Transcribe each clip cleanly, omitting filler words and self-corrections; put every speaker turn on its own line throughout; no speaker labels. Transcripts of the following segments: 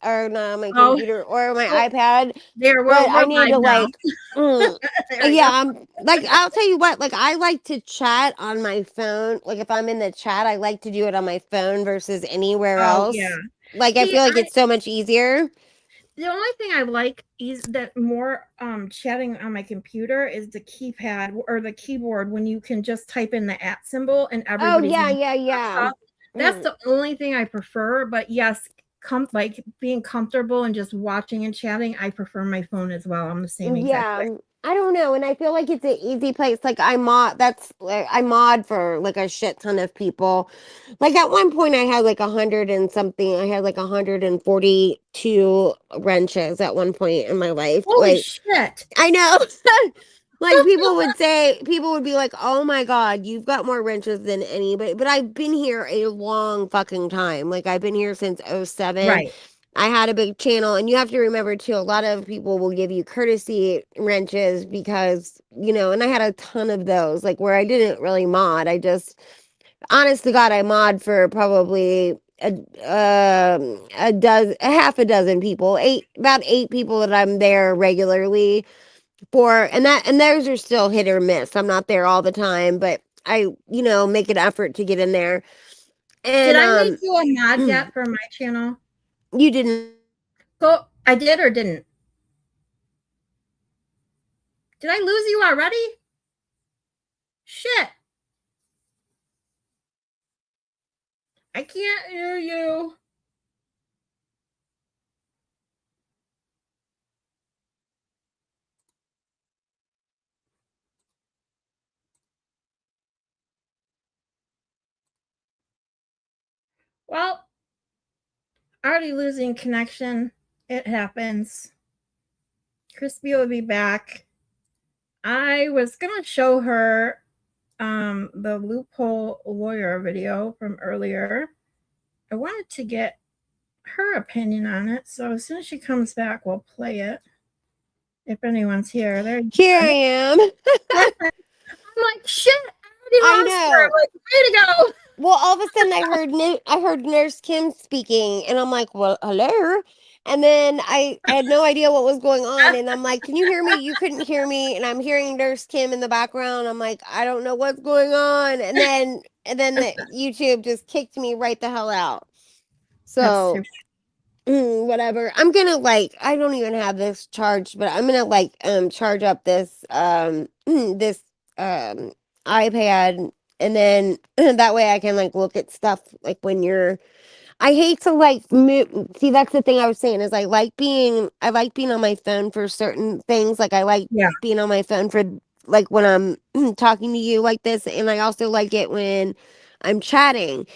or not on my
Oh,
computer or my
oh,
iPad,
there,
but I
we're
need
live
to
now.
like, mm,
There we
yeah,
go.
I'm like, I'll tell you what, like, I like to chat on my phone. Like, if I'm in the chat, I like to do it on my phone versus anywhere
Oh, yeah.
else. Like, I
See,
feel like it's so much easier.
the only thing I like is that more chatting on my computer is the keypad or the keyboard when you can just type in the at symbol and
Oh,
everybody's
yeah,
name
yeah,
pops
yeah.
up. That's
Mm.
the only thing I prefer. But yes, like being comfortable and just watching and chatting, I prefer my phone as well. I'm the same exact
Yeah,
way.
I don't know, and I feel like it's an easy place. Like I mod, that's like I mod for like a shit ton of people. Like at one point, I had like 100 and something. I had like 142 wrenches at one point in my life.
Holy
Like
shit!
I know, like people would be like, "Oh my god, you've got more wrenches than anybody." But I've been here a long fucking time. Like I've been here since '07.
Right.
I had a big channel, and you have to remember too, a lot of people will give you courtesy wrenches because, and I had a ton of those, like where I didn't really mod. I just, honest to God, I mod for probably a dozen, a half a dozen people, about 8 people that I'm there regularly for, and those are still hit or miss. I'm not there all the time, but I, make an effort to get in there.
Did
And
I make you a mod yet for my channel?
you didn't.
Go. I did or didn't? Did I lose you already? Shit! I can't hear you. Well, already losing connection. It happens. Crispy will be back. I was gonna show her the loophole lawyer video from earlier. I wanted to get her opinion on it, so as soon as she comes back, we'll play it. If anyone's here, there.
Here I am.
I'm like, shit! I
I
already lost her.
know.
I'm like, way to go!
Well, all of a sudden I heard Nurse Kim speaking, and I'm like, "Well, hello." And then I had no idea what was going on, and I'm like, "Can you hear me?" You couldn't hear me, and I'm hearing Nurse Kim in the background. I'm like, "I don't know what's going on." And then the YouTube just kicked me right the hell out.
That's
So,
too.
whatever. I'm gonna like I don't even have this charged, but I'm gonna like charge up this this um iPad, and then that way I can like look at stuff like when you're I hate to like move. See, that's the thing I was saying is I like being on my phone for certain things. Like I like
Yeah.
being on my phone for like when I'm talking to you like this, and I also like it when I'm chatting.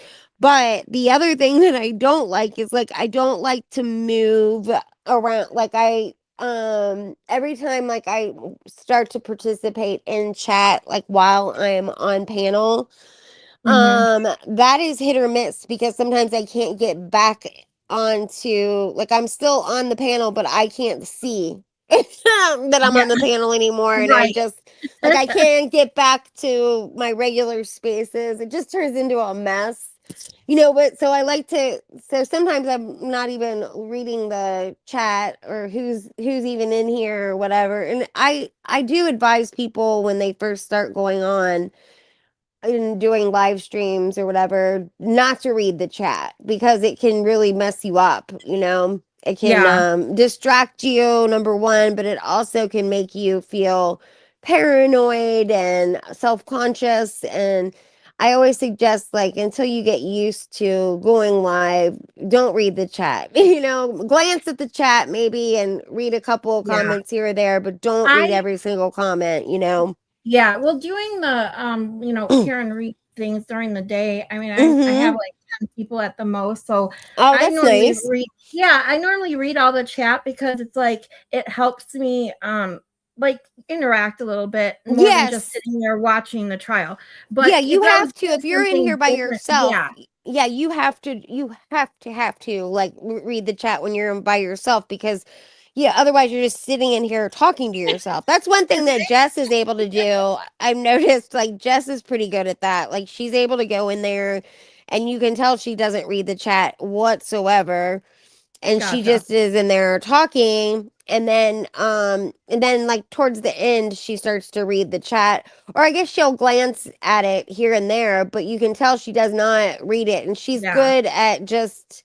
But the other thing that I don't like is like I don't like to move around. Like I every time like I start to participate in chat like while I'm on panel,
Mm-hmm.
that is hit or miss because sometimes I can't get back onto like I'm still on the panel, but I can't see that I'm
Yeah.
on the panel anymore. And I
Right.
just like I can't get back to my regular spaces. It just turns into a mess. But so I like to so sometimes I'm not even reading the chat or who's even in here or whatever. And I do advise people when they first start going on in doing live streams or whatever, not to read the chat because it can really mess you up. It can
Yeah.
distract you, number one, but it also can make you feel paranoid and self-conscious. And I always suggest, like, until you get used to going live, don't read the chat. Glance at the chat maybe and read a couple of
Yeah.
comments here or there, but don't read
I
every single comment.
Yeah, well, doing the Karen Reed things during the day. I mean, I have
Hmm.
like 10 people at the most, so
Oh,
I
that's
normally
nice.
read. Yeah, I normally read all the chat because it's like it helps me like interact a little bit more than just
Yes.
sitting there watching the trial.
Yeah,
But if
you
I was
have to. If
doing
you're in here
something
by
different,
yourself,
yeah,
yeah, you have to like read the chat when you're by yourself because yeah, otherwise you're just sitting in here talking to yourself. That's one thing that Jess is able to do. I've noticed like Jess is pretty good at that. Like she's able to go in there and you can tell she doesn't read the chat whatsoever. and she
Gotcha.
just is in there talking, and then like towards the end she starts to read the chat, or I guess she'll glance at it here and there, but you can tell she does not read it, and she's
Yeah.
good at just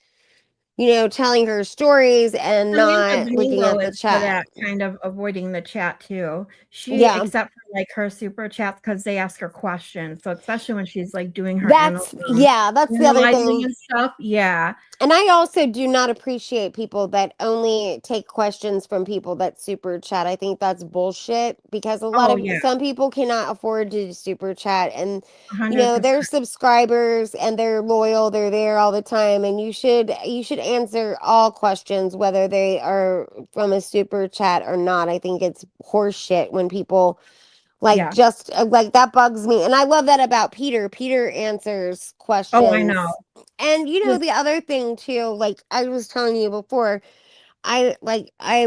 telling her stories and
Samantha
not looking
Domingo
at the
is good
chat.
at kind of avoiding the chat too. She
Yeah,
except for like her super chats because they ask her questions. So especially when she's like doing her
that's the other
analyzing
thing.
and stuff. Yeah.
And I also do not appreciate people that only take questions from people that super chat. I think that's bullshit, because
Oh yeah.
some people cannot afford to super chat, and
100%.
they're subscribers and they're loyal, they're there all the time, and you should answer all questions whether they are from a super chat or not. I think it's horseshit when people like
Yeah.
just like that bugs me. And I love that about Peter. Peter answers
Oh, I know.
questions. And
Yes.
the other thing too, like I was telling you before, I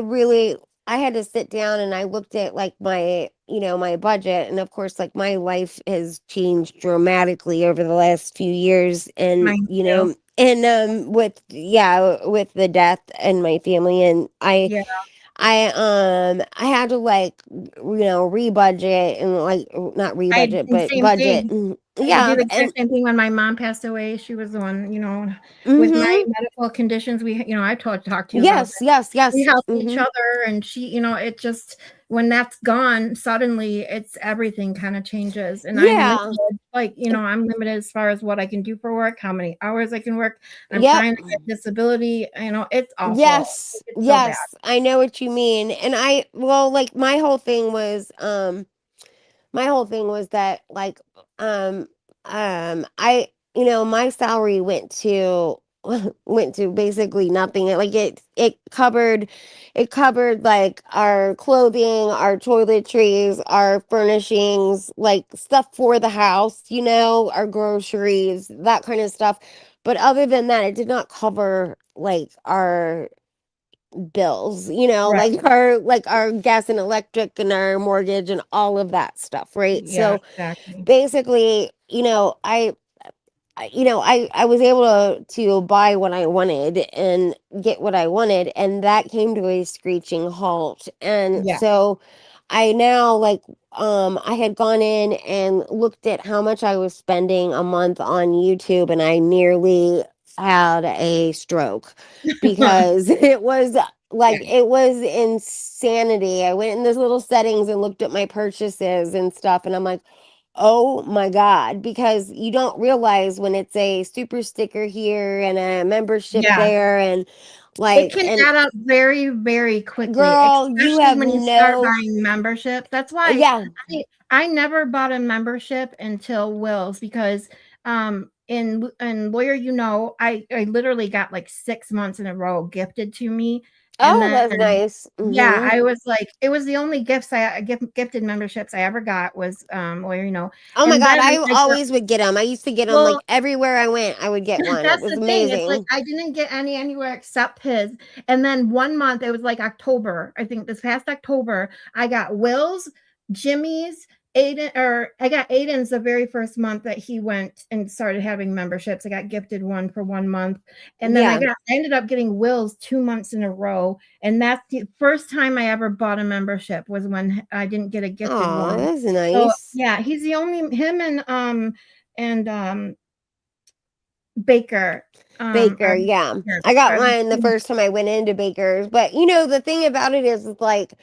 really I had to sit down and I looked at like my my budget, and of course like my life has changed dramatically over the last few years, and
Mine too.
and with with the death in my family, and
Yeah.
I had to like rebudget, and like not
I
rebudget
and
but
same
budget.
thing. I had to do
Yeah,
the exact
and
same thing when my mom passed away. She was the one, with my
mhm.
medical conditions. I talked to you about
Yes, yes,
we
yes.
helped each
Mhm.
other, and it just when that's gone suddenly, it's everything kind of changes, and I'm
Yeah.
limited, I'm limited as far as what I can do for work, how many hours I can work. I'm
Yep.
trying to get disability, it's awful.
Yes.
It's so bad.
Yes. I know what you mean. And like my whole thing was that like I my salary went to went to basically nothing. It covered like our clothing, our toiletries, our furnishings, like stuff for the house, our groceries, that kind of stuff. But other than that, it did not cover like our bills,
Right.
like our gas and electric and our mortgage and all of that stuff, right?
Yeah,
So
exactly.
basically, I was able to buy what I wanted and get what I wanted, and that came to a screeching halt. And
Yeah.
so I now like I had gone in and looked at how much I was spending a month on YouTube, and I nearly had a stroke because
Yeah.
it was insanity. I went in those little settings and looked at my purchases and stuff, and I'm like, oh my God, because you don't realize when it's a super sticker here and a membership
Yeah.
there, and
It
like,
can
and
add up very, very quickly,
girl, you
especially
have
when you start
no,
buying memberships. That's why
yeah.
I never bought a membership until Will's because in Lawyer I literally got like 6 months in a row gifted to me. And
Oh,
then
that's nice.
yeah,
Hmm.
I was like it was the only gifted memberships I ever got was Lawyer
Oh my
And
God,
then
I
I got
always would get them. I used to get them like
well
everywhere I went. I would get one. It
that's
was
the thing. It's like
amazing.
I didn't get anywhere except his. And then one month, it was like October. I think this past October, I got Will's, Jimmy's, Aiden, or I got Aiden's the very first month that he went and started having memberships. I got gifted one for 1 month. And then
Yeah.
I ended up getting Will's 2 months in a row. And that's the first time I ever bought a membership was when I didn't get a gifted
Oh,
one.
that's
So
nice.
yeah, he's the only him and Baker,
Baker,
are
yeah.
yeah,
I got
are the
mine the
2
first time I went into Baker's. But the thing about it is, it's like,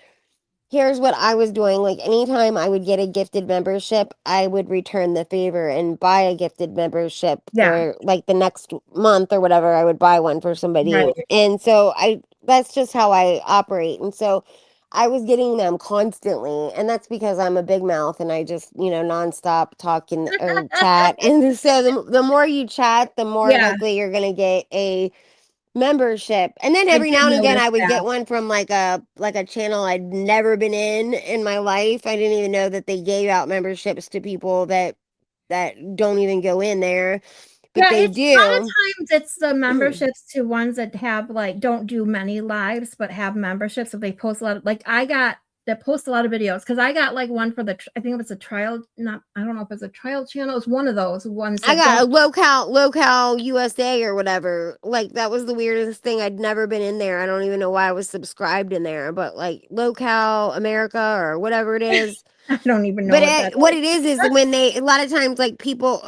here's what I was doing. Like, anytime I would get a gifted membership, I would return the favor and buy a gifted membership
yeah,
for like the next month or whatever. I would buy one for somebody.
right.
And so that's just how I operate. And so I was getting them constantly. And that's because I'm a big mouth and I just, nonstop talk or chat. And so the more you chat, the more
Yeah,
likely you're going to get a membership. And then
I
every
did
now and again
notice
I would
that.
get one from like a channel I'd never been in my life. I didn't even know that they gave out memberships to people that don't even go in there, but
Yeah,
they
it's a lot of
do.
times it's the memberships to ones that have, like, don't do many lives, but have memberships, so they post a lot of I got that post a lot of videos, because I got like one for I think it was a trial, not, I don't know if it's a trial channel. It's one of those ones
I
that
got a
don't.
local USA or whatever. Like that was the weirdest thing. I'd never been in there. I don't even know why I was subscribed in there, but like local America or whatever it is.
I don't even know
But
what that
what
is.
it is when they a lot of times like people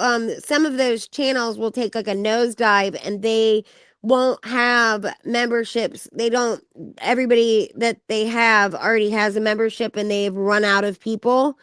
some of those channels will take like a nosedive and they won't have memberships. They don't everybody that they have already has a membership and they've run out of people.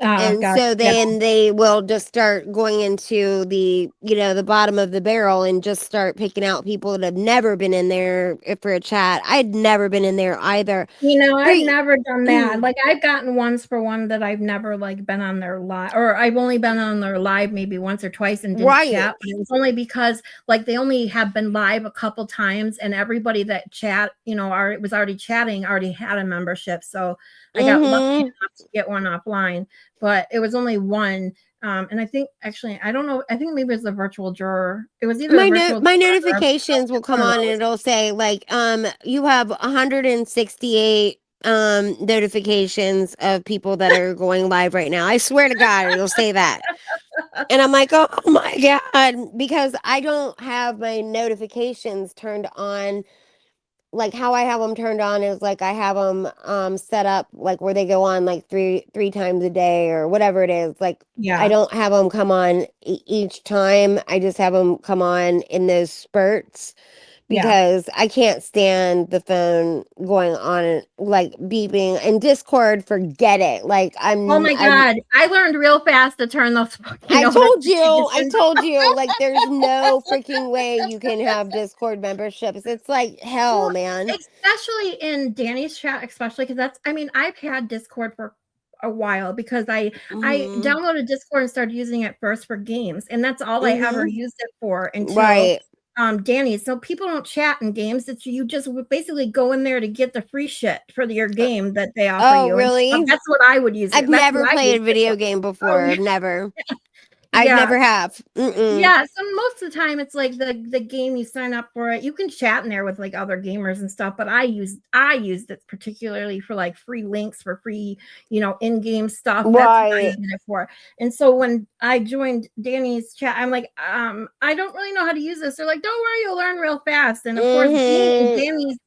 And
Gosh,
so
yeah.
then they will just start going into the, the bottom of the barrel and just start picking out people that have never been in there for a chat. I had never been in there either.
I've
Pre
never done that. Like, I've gotten ones for one that I've never like been on their live, or I've only been on their live maybe once or twice and didn't
right.
chat. But it was only because like they only have been live a couple times, and everybody that chat, was already chatting, already had a membership. So I got lucky
Mhm.
enough to get one offline, but it was only one. And I think actually, I don't know. I think maybe it was the virtual juror. It was either a virtual
My
juror or
notifications will come
one of
on and
those.
it'll say like you have 168 notifications of people that are going live right now. I swear to God, it'll say that. And I'm like, oh my God, because I don't have my notifications turned on. Like how I have them turned on is like I have them set up like where they go on like three times a day or whatever it is. Like I
Yeah,
don't have them come on each time. I just have them come on in those spurts
yeah.
because I can't stand the phone going on like beeping and Discord. Forget it. Like
Oh my god, I learned real fast to turn those fucking
I
notifications.
told you, like, there's no freaking way you can have Discord memberships. It's like hell,
Well,
man.
especially in Danny's chat, especially because I've had Discord for a while because I
Hmm.
downloaded Discord and started using it first for games, and that's all I ever
Hmm.
used it for until
Right.
Danny. So people don't chat in games. It's you just basically go in there to get the free shit for your
Uh,
game that they offer
Oh,
you, and
really?
that's what I would use
I've
it. That's what
never
I
played
used
a
it for.
video game
Oh
before. Never. I've
yeah,
never have. Mm-mm.
yeah, so most of the time it's like the game you sign up for it. You can chat in there with like other gamers and stuff, but I used it particularly for like free links for free, in-game stuff. That's what I
Right.
used it for. And so when I joined Danny's chat, I'm like, I don't really know how to use this. They're like, don't worry, you'll learn real fast. And of course,
Hmm.
Danny's,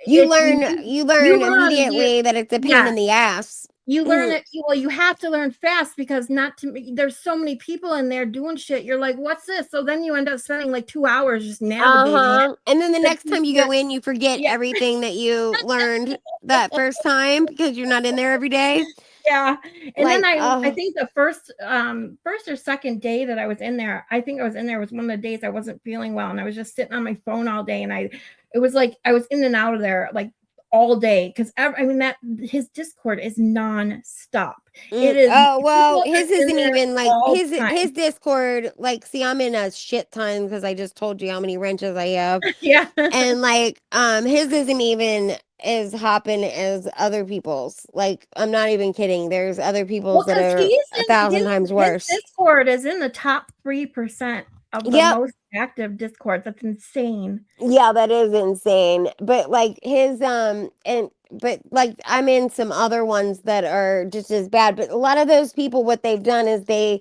You
it's
learn you
you
learn
learn the
immediately that it's a pain
yeah,
in the ass.
you learn
Mm.
it. Well, you have to learn fast because not to there's so many people in there doing shit. You're like, what's this? So then you end up spending like 2 hours just navigating it
Uh-huh. And then the
to
next
keep
time you
your
go in, you forget
yeah.
everything that you learned that first time because you're not in there every day.
Yeah. And then
Like,
I think the first or second day that I was in there, I think I was in there was one of the days I wasn't feeling well and I was just sitting on my phone all day and it was like I was in and out of there like all day because that his Discord is non-stop. It is
oh well,
people
his
are in
isn't
there
even like
all the
his
time.
Discord. Like, see, I'm in a shit ton because I just told you how many wrenches I have,
Yeah.
and like, his isn't even as hopping as other people's. Like, I'm not even kidding. There's other people's
Well,
that
because
are
he's
a
in
thousand times
his
worse.
Discord is in the top 3% of the
Yep.
most active Discords. That's insane.
Yeah, that is insane. But like his and but like I'm in some other ones that are just as bad. But a lot of those people, what they've done is they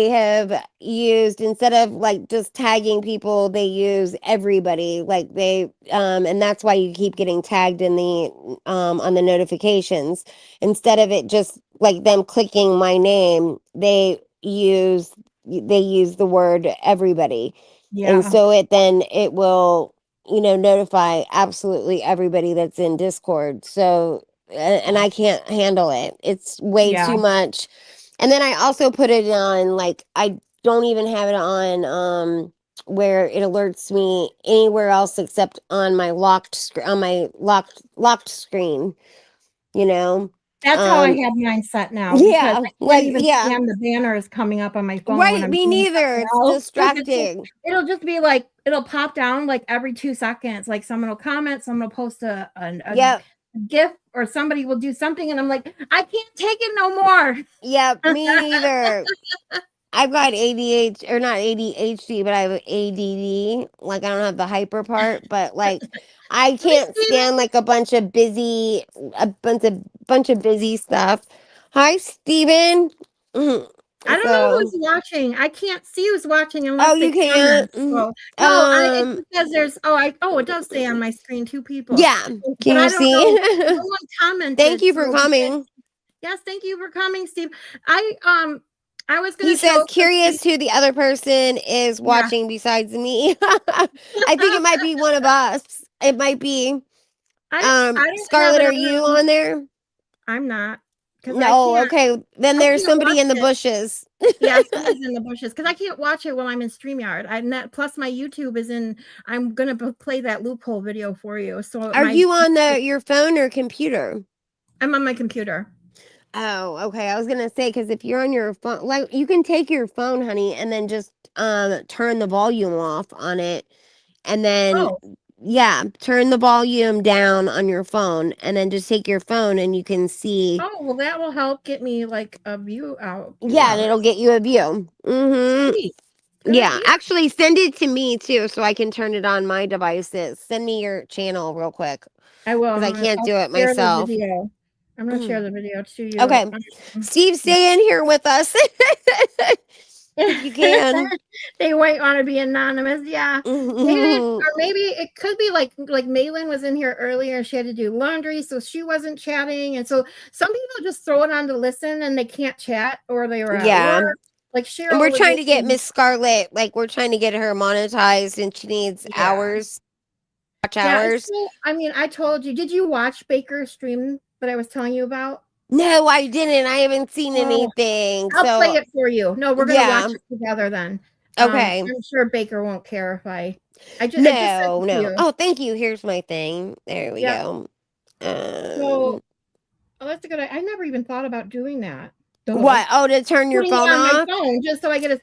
have used, instead of like just tagging people, they use everybody. Like they and that's why you keep getting tagged in the on the notifications. Instead of it just like them clicking my name, they use the word everybody. And
Yeah.
so it will, notify absolutely everybody that's in Discord. So and I can't handle it. It's way
Yeah.
too much. And then I also put it on like I don't even have it on where it alerts me anywhere else except on my locked screen, you know.
That's how I
Um
have mine set now because
yeah,
I can't
like
even
yeah.
stand the banners coming up on my phone when
Right,
I'm
me
doing
neither.
something
It's
else because
distracting.
it'll just be like it'll pop down like every 2 seconds. Like someone will comment, someone will post a
Yep.
GIF, or somebody will do something, and I'm like, I can't take it no more.
Yep, me neither. I've got ADHD, or not ADHD, but I have ADD. Like, I don't have the hyper part, but like, I
Hi,
can't stand
Steven.
like a bunch of busy stuff. Hi, Steven. Mhm.
I don't know
So,
who's watching. I can't see who's watching
oh,
unless they
you can't.
comment.
Mhm.
So no, I it's because there's it does say on my screen two people,
Yeah.
but
Can
I
you
don't know.
see?
No one
Thank
commented.
you for
So
coming.
yes, thank you for coming, Steve. I was
He
gonna
says,
show Christy.
curious who the other person is
Yeah.
watching besides me. I think it might be one of us. It might be.
I don't have
Scarlett,
it
are you
on.
on there?
I'm not because
No, okay. Then
I
there's
can't
somebody
watch
in the
it.
bushes.
Yeah, somebody's in the bushes because I can't watch it while I'm in StreamYard. Plus my YouTube is in. I'm gonna play that loophole video for you. So
Are you on your phone or computer?
I'm on my computer.
Oh, okay. I was gonna say, because if you're on your phone, like, you can take your phone, honey, and then just turn the volume off on it, and then,
Oh,
yeah, turn the volume down on your phone, and then just take your phone and you can see.
oh, well, that will help get me like a view
Yeah, and
out.
it'll get you a view.
Sweet, good
Yeah,
idea.
actually, send it to me too, so I can turn it on my devices. Send me your channel real quick,
I will.
because I can't
I'll
do it
share the
myself.
video. I'm gonna share the video to you.
Okay, Steve, stay in here with us if you can.
They might want to be anonymous. Yeah, maybe it could be like Malin was in here earlier. She had to do laundry, so she wasn't chatting. And so some people just throw it on to listen, and they can't chat, or they were at
Yeah,
work. Like
and we're
Cheryl was
trying to get
in.
Miss Scarlett, like, we're trying to get her monetized, and she needs
Yeah,
hours, watch
yeah. It's
hours.
cool. I mean, I told you. Did you watch Baker's stream that I was telling you about?
No, I didn't. I haven't seen
Oh,
anything.
I'll play
So,
it for you. No, we're gonna watch
yeah.
it together then.
Okay.
I'm sure Baker won't care if I just sent
No,
it to
no.
you.
Oh, thank you. Here's my thing. There we
Yeah.
go.
So
Um,
that's a good. I never even thought about doing that. Duh.
what? Oh, to turn your
Putting it
phone
on my
off?
phone just so I get a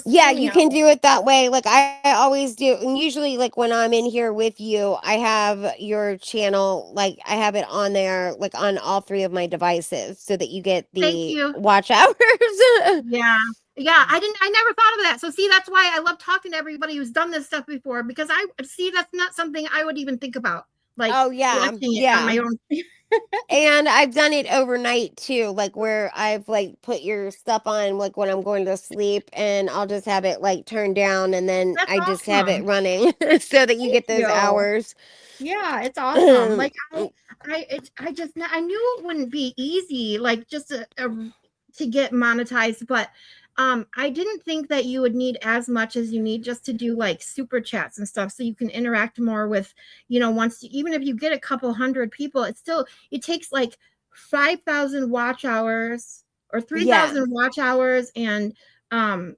Yeah,
streaming
you
out.
can do it that way. Like, I always do. And usually, like, when I'm in here with you, I have your channel, like, I have it on there, like, on all three of my devices, so that you get
Thank
the
you.
watch hours.
Yeah. Yeah, I never thought of that. So see, that's why I love talking to everybody who's done this stuff before because I see that's not something I would even think about. Like
Oh, yeah.
watching it on
Yeah.
my own.
And I've done it overnight too, like, where I've, like, put your stuff on, like, when I'm going to sleep, and I'll just have it, like, turned down, and then
That's
I just have it
awesome.
running so that you
Thank
get those
you.
hours.
Yeah, it's awesome. Like I just I knew it wouldn't be easy, like just to get monetized, but I didn't think that you would need as much as you need just to do like super chats and stuff, so you can interact more with, even if you get a couple hundred people, it takes like 5,000 watch hours or
Yeah.
3,000 watch hours and um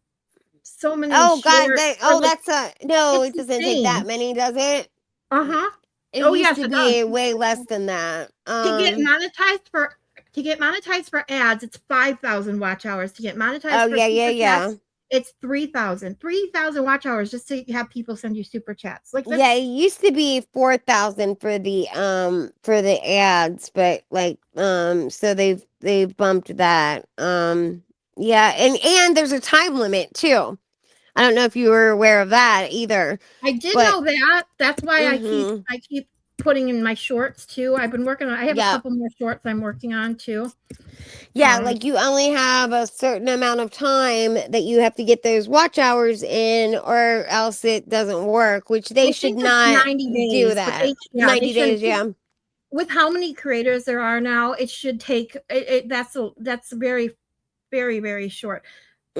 so many
Oh God,
share or like
that's a no,
it's
it doesn't take that
insane.
many, does it?
Uh-huh.
It
Oh
used
yes,
to
it does.
be way less than that.
to get monetized for to get monetized for ads, it's 5,000 watch hours. To get
Oh,
monetized for
yeah, yeah,
super
yeah.
chats, it's 3,000 watch hours just to have people send you super chats. Like
Yeah, it
that's
used to be 4,000 for the ads, but, like, so they've bumped that. Yeah, and there's a time limit too. I don't know if you were aware of that either,
I did
but
know that. That's why
mhm.
I keep putting in my shorts too. I've been working on I have a
Yeah.
couple more shorts I'm working on too.
Yeah,
Um
like, you only have a certain amount of time that you have to get those watch hours in, or else it doesn't work, which they
I
should
think it's
not
90
do
days, but
that.
yeah, they
90
shouldn't
days, yeah.
with how many creators there are now, it should take that's very very, very short.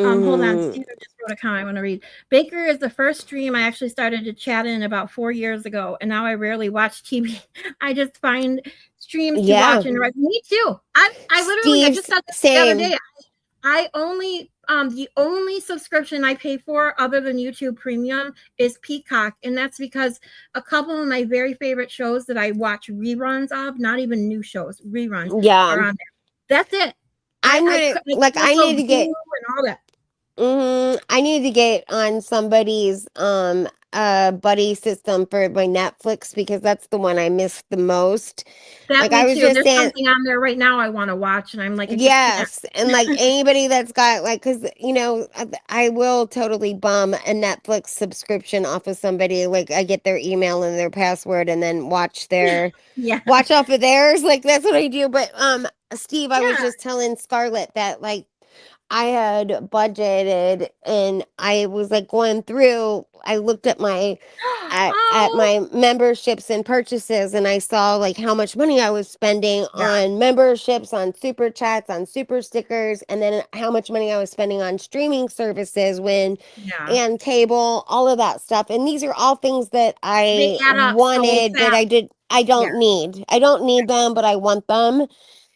Hold on.
Mhm.
Steven just wrote a comment I want to read. Baker is the first stream I actually started to chat in about 4 years ago, and now I rarely watch TV. I just find streams to
Yeah.
watch and me too. I literally I just
Steve's
said this the other
same.
day. I only the only subscription I pay for other than YouTube Premium is Peacock, and that's because a couple of my very favorite shows that I watch reruns of, not even new shows, reruns
Yeah.
are on there. That's it.
I'm gonna,
Like
like, I
also
need to
Blue
get
and all that.
I need to get on somebody's a buddy system for my Netflix because that's the one I miss the most.
That
Like I
me
was
too.
just
There's
saying,
something on there right now I want to watch, and I'm like, I just can't.
yes, and like anybody that's got like, because I will totally bum a Netflix subscription off of somebody. Like I get their email and their password, and then
Yeah.
watch off of theirs. Like that's what I do. But Steve, I was
Yeah.
just telling Scarlett that like I had budgeted and I was like going through, I looked at at
Oh,
my memberships and purchases and I saw like how much money I was spending
yeah.
on memberships, on super chats, on super stickers, and then how much money I was spending on streaming services
Yeah.
and cable, all of that stuff. And these are all things that
They
I
add up so
wanted that
fast.
I
Yeah.
don't need. I don't need them, but I want them.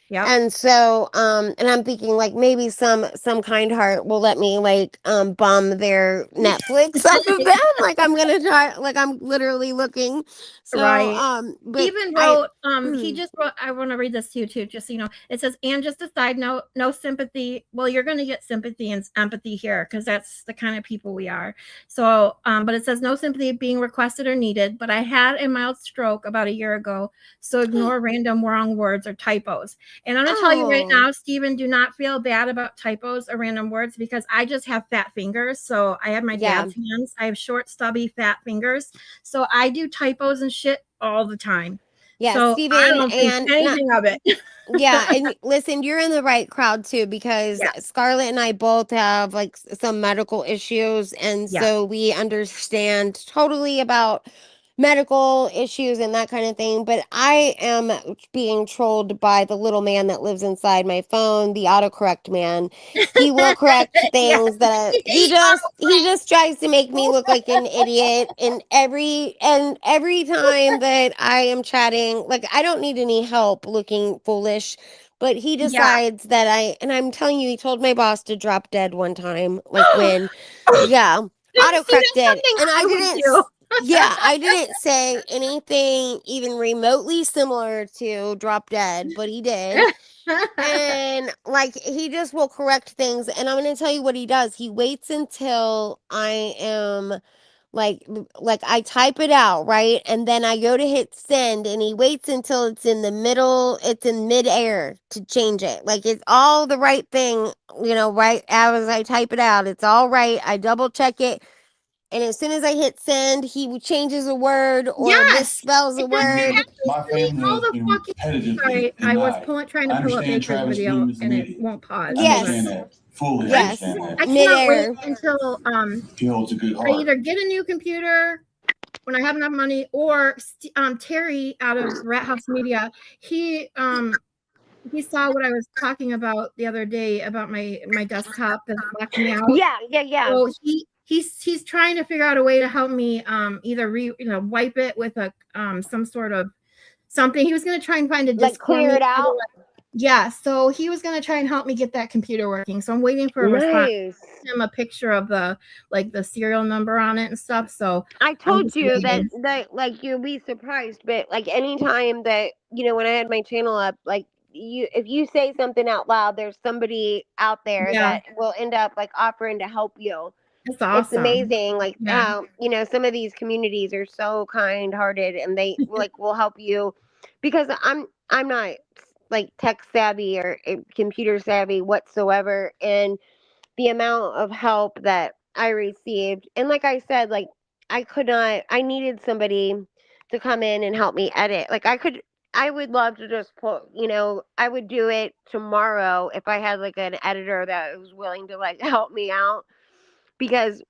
Yep.
And so, and I'm thinking like maybe some kind heart will let me like bum their Netflix off of them. Like I'm gonna try like I'm literally looking. So
Right. He
but
even
I
wrote, he just wrote, I want to read this to you too, just so you know. It says, and just a side note, no sympathy. Well, you're going to get sympathy and empathy here because that's the kind of people we are. So, but it says, no sympathy being requested or needed, but I had a mild stroke about a year ago. So ignore random wrong words or typos. And I'm going to tell you right
oh
now, Stephen, do not feel bad about typos or random words because I just have fat fingers. So I have my
yeah.
dad's hands. I have short, stubby, fat fingers. So I do typos and shit all the time.
Yeah,
So I
Steven,
don't think
and not
anything of it.
yeah, and listen, you're in the right crowd too because
Yeah.
Scarlett and I both have like some medical issues, and
Yeah.
so we understand totally about medical issues and that kind of thing. But I am being trolled by the little man that lives inside my phone, the autocorrect man. He will correct
Yeah.
things that he just tries to make me look like an idiot. And every time that I am chatting, like I don't need any help looking foolish. But he
Yeah.
decides that and I'm telling you, he told my boss to drop dead one time, like when, yeah,
See,
autocorrect
that's
did.
something
And
I would do.
I didn't say anything even remotely similar to drop dead, but he did. And like he just will correct things. And I'm going to tell you what he does. He waits until I am like I type it out, right? And then I go to hit send and he waits until it's in the middle, it's in midair to change it. Like it's all the right thing, right as I type it out. It's all right. I double check it. And as soon as I hit send, he changes a word or
Yes.
misspells a
It does that
word.
happens to me all the fucking. Sorry, I was trying to pull up Baker's video and it won't pause. Hold on.
Yes. Yes.
I cannot wait
Midair.
until I either get a new computer when I have enough money or Terry out of Rat House Media. He saw what I was talking about the other day about my desktop that locked me out.
Yeah, yeah, yeah.
So he's trying to figure out a way to help me either wipe it with a some sort of something. He was going to try and find a
Like
disk for
clear
me.
it out.
Yeah, so he was going to try and help me get that computer working. So I'm waiting for a response.
Nice.
Him a picture of the serial number on it and stuff. So
I
I'm
told
just
you
waiting.
that like you'll be surprised, but like anytime that when I had my channel up, like if you say something out loud, there's somebody out there
Yeah,
that will end up like offering to help you.
that's
It's
awesome.
amazing, like
Yeah,
how some of these communities are so kind hearted and they like will help you because I'm not like tech savvy or computer savvy whatsoever, and the amount of help that I received. And like I said, like I could not, I needed somebody to come in and help me edit. I would love to just put, I would do it tomorrow if I had like an editor that was willing to like help me out because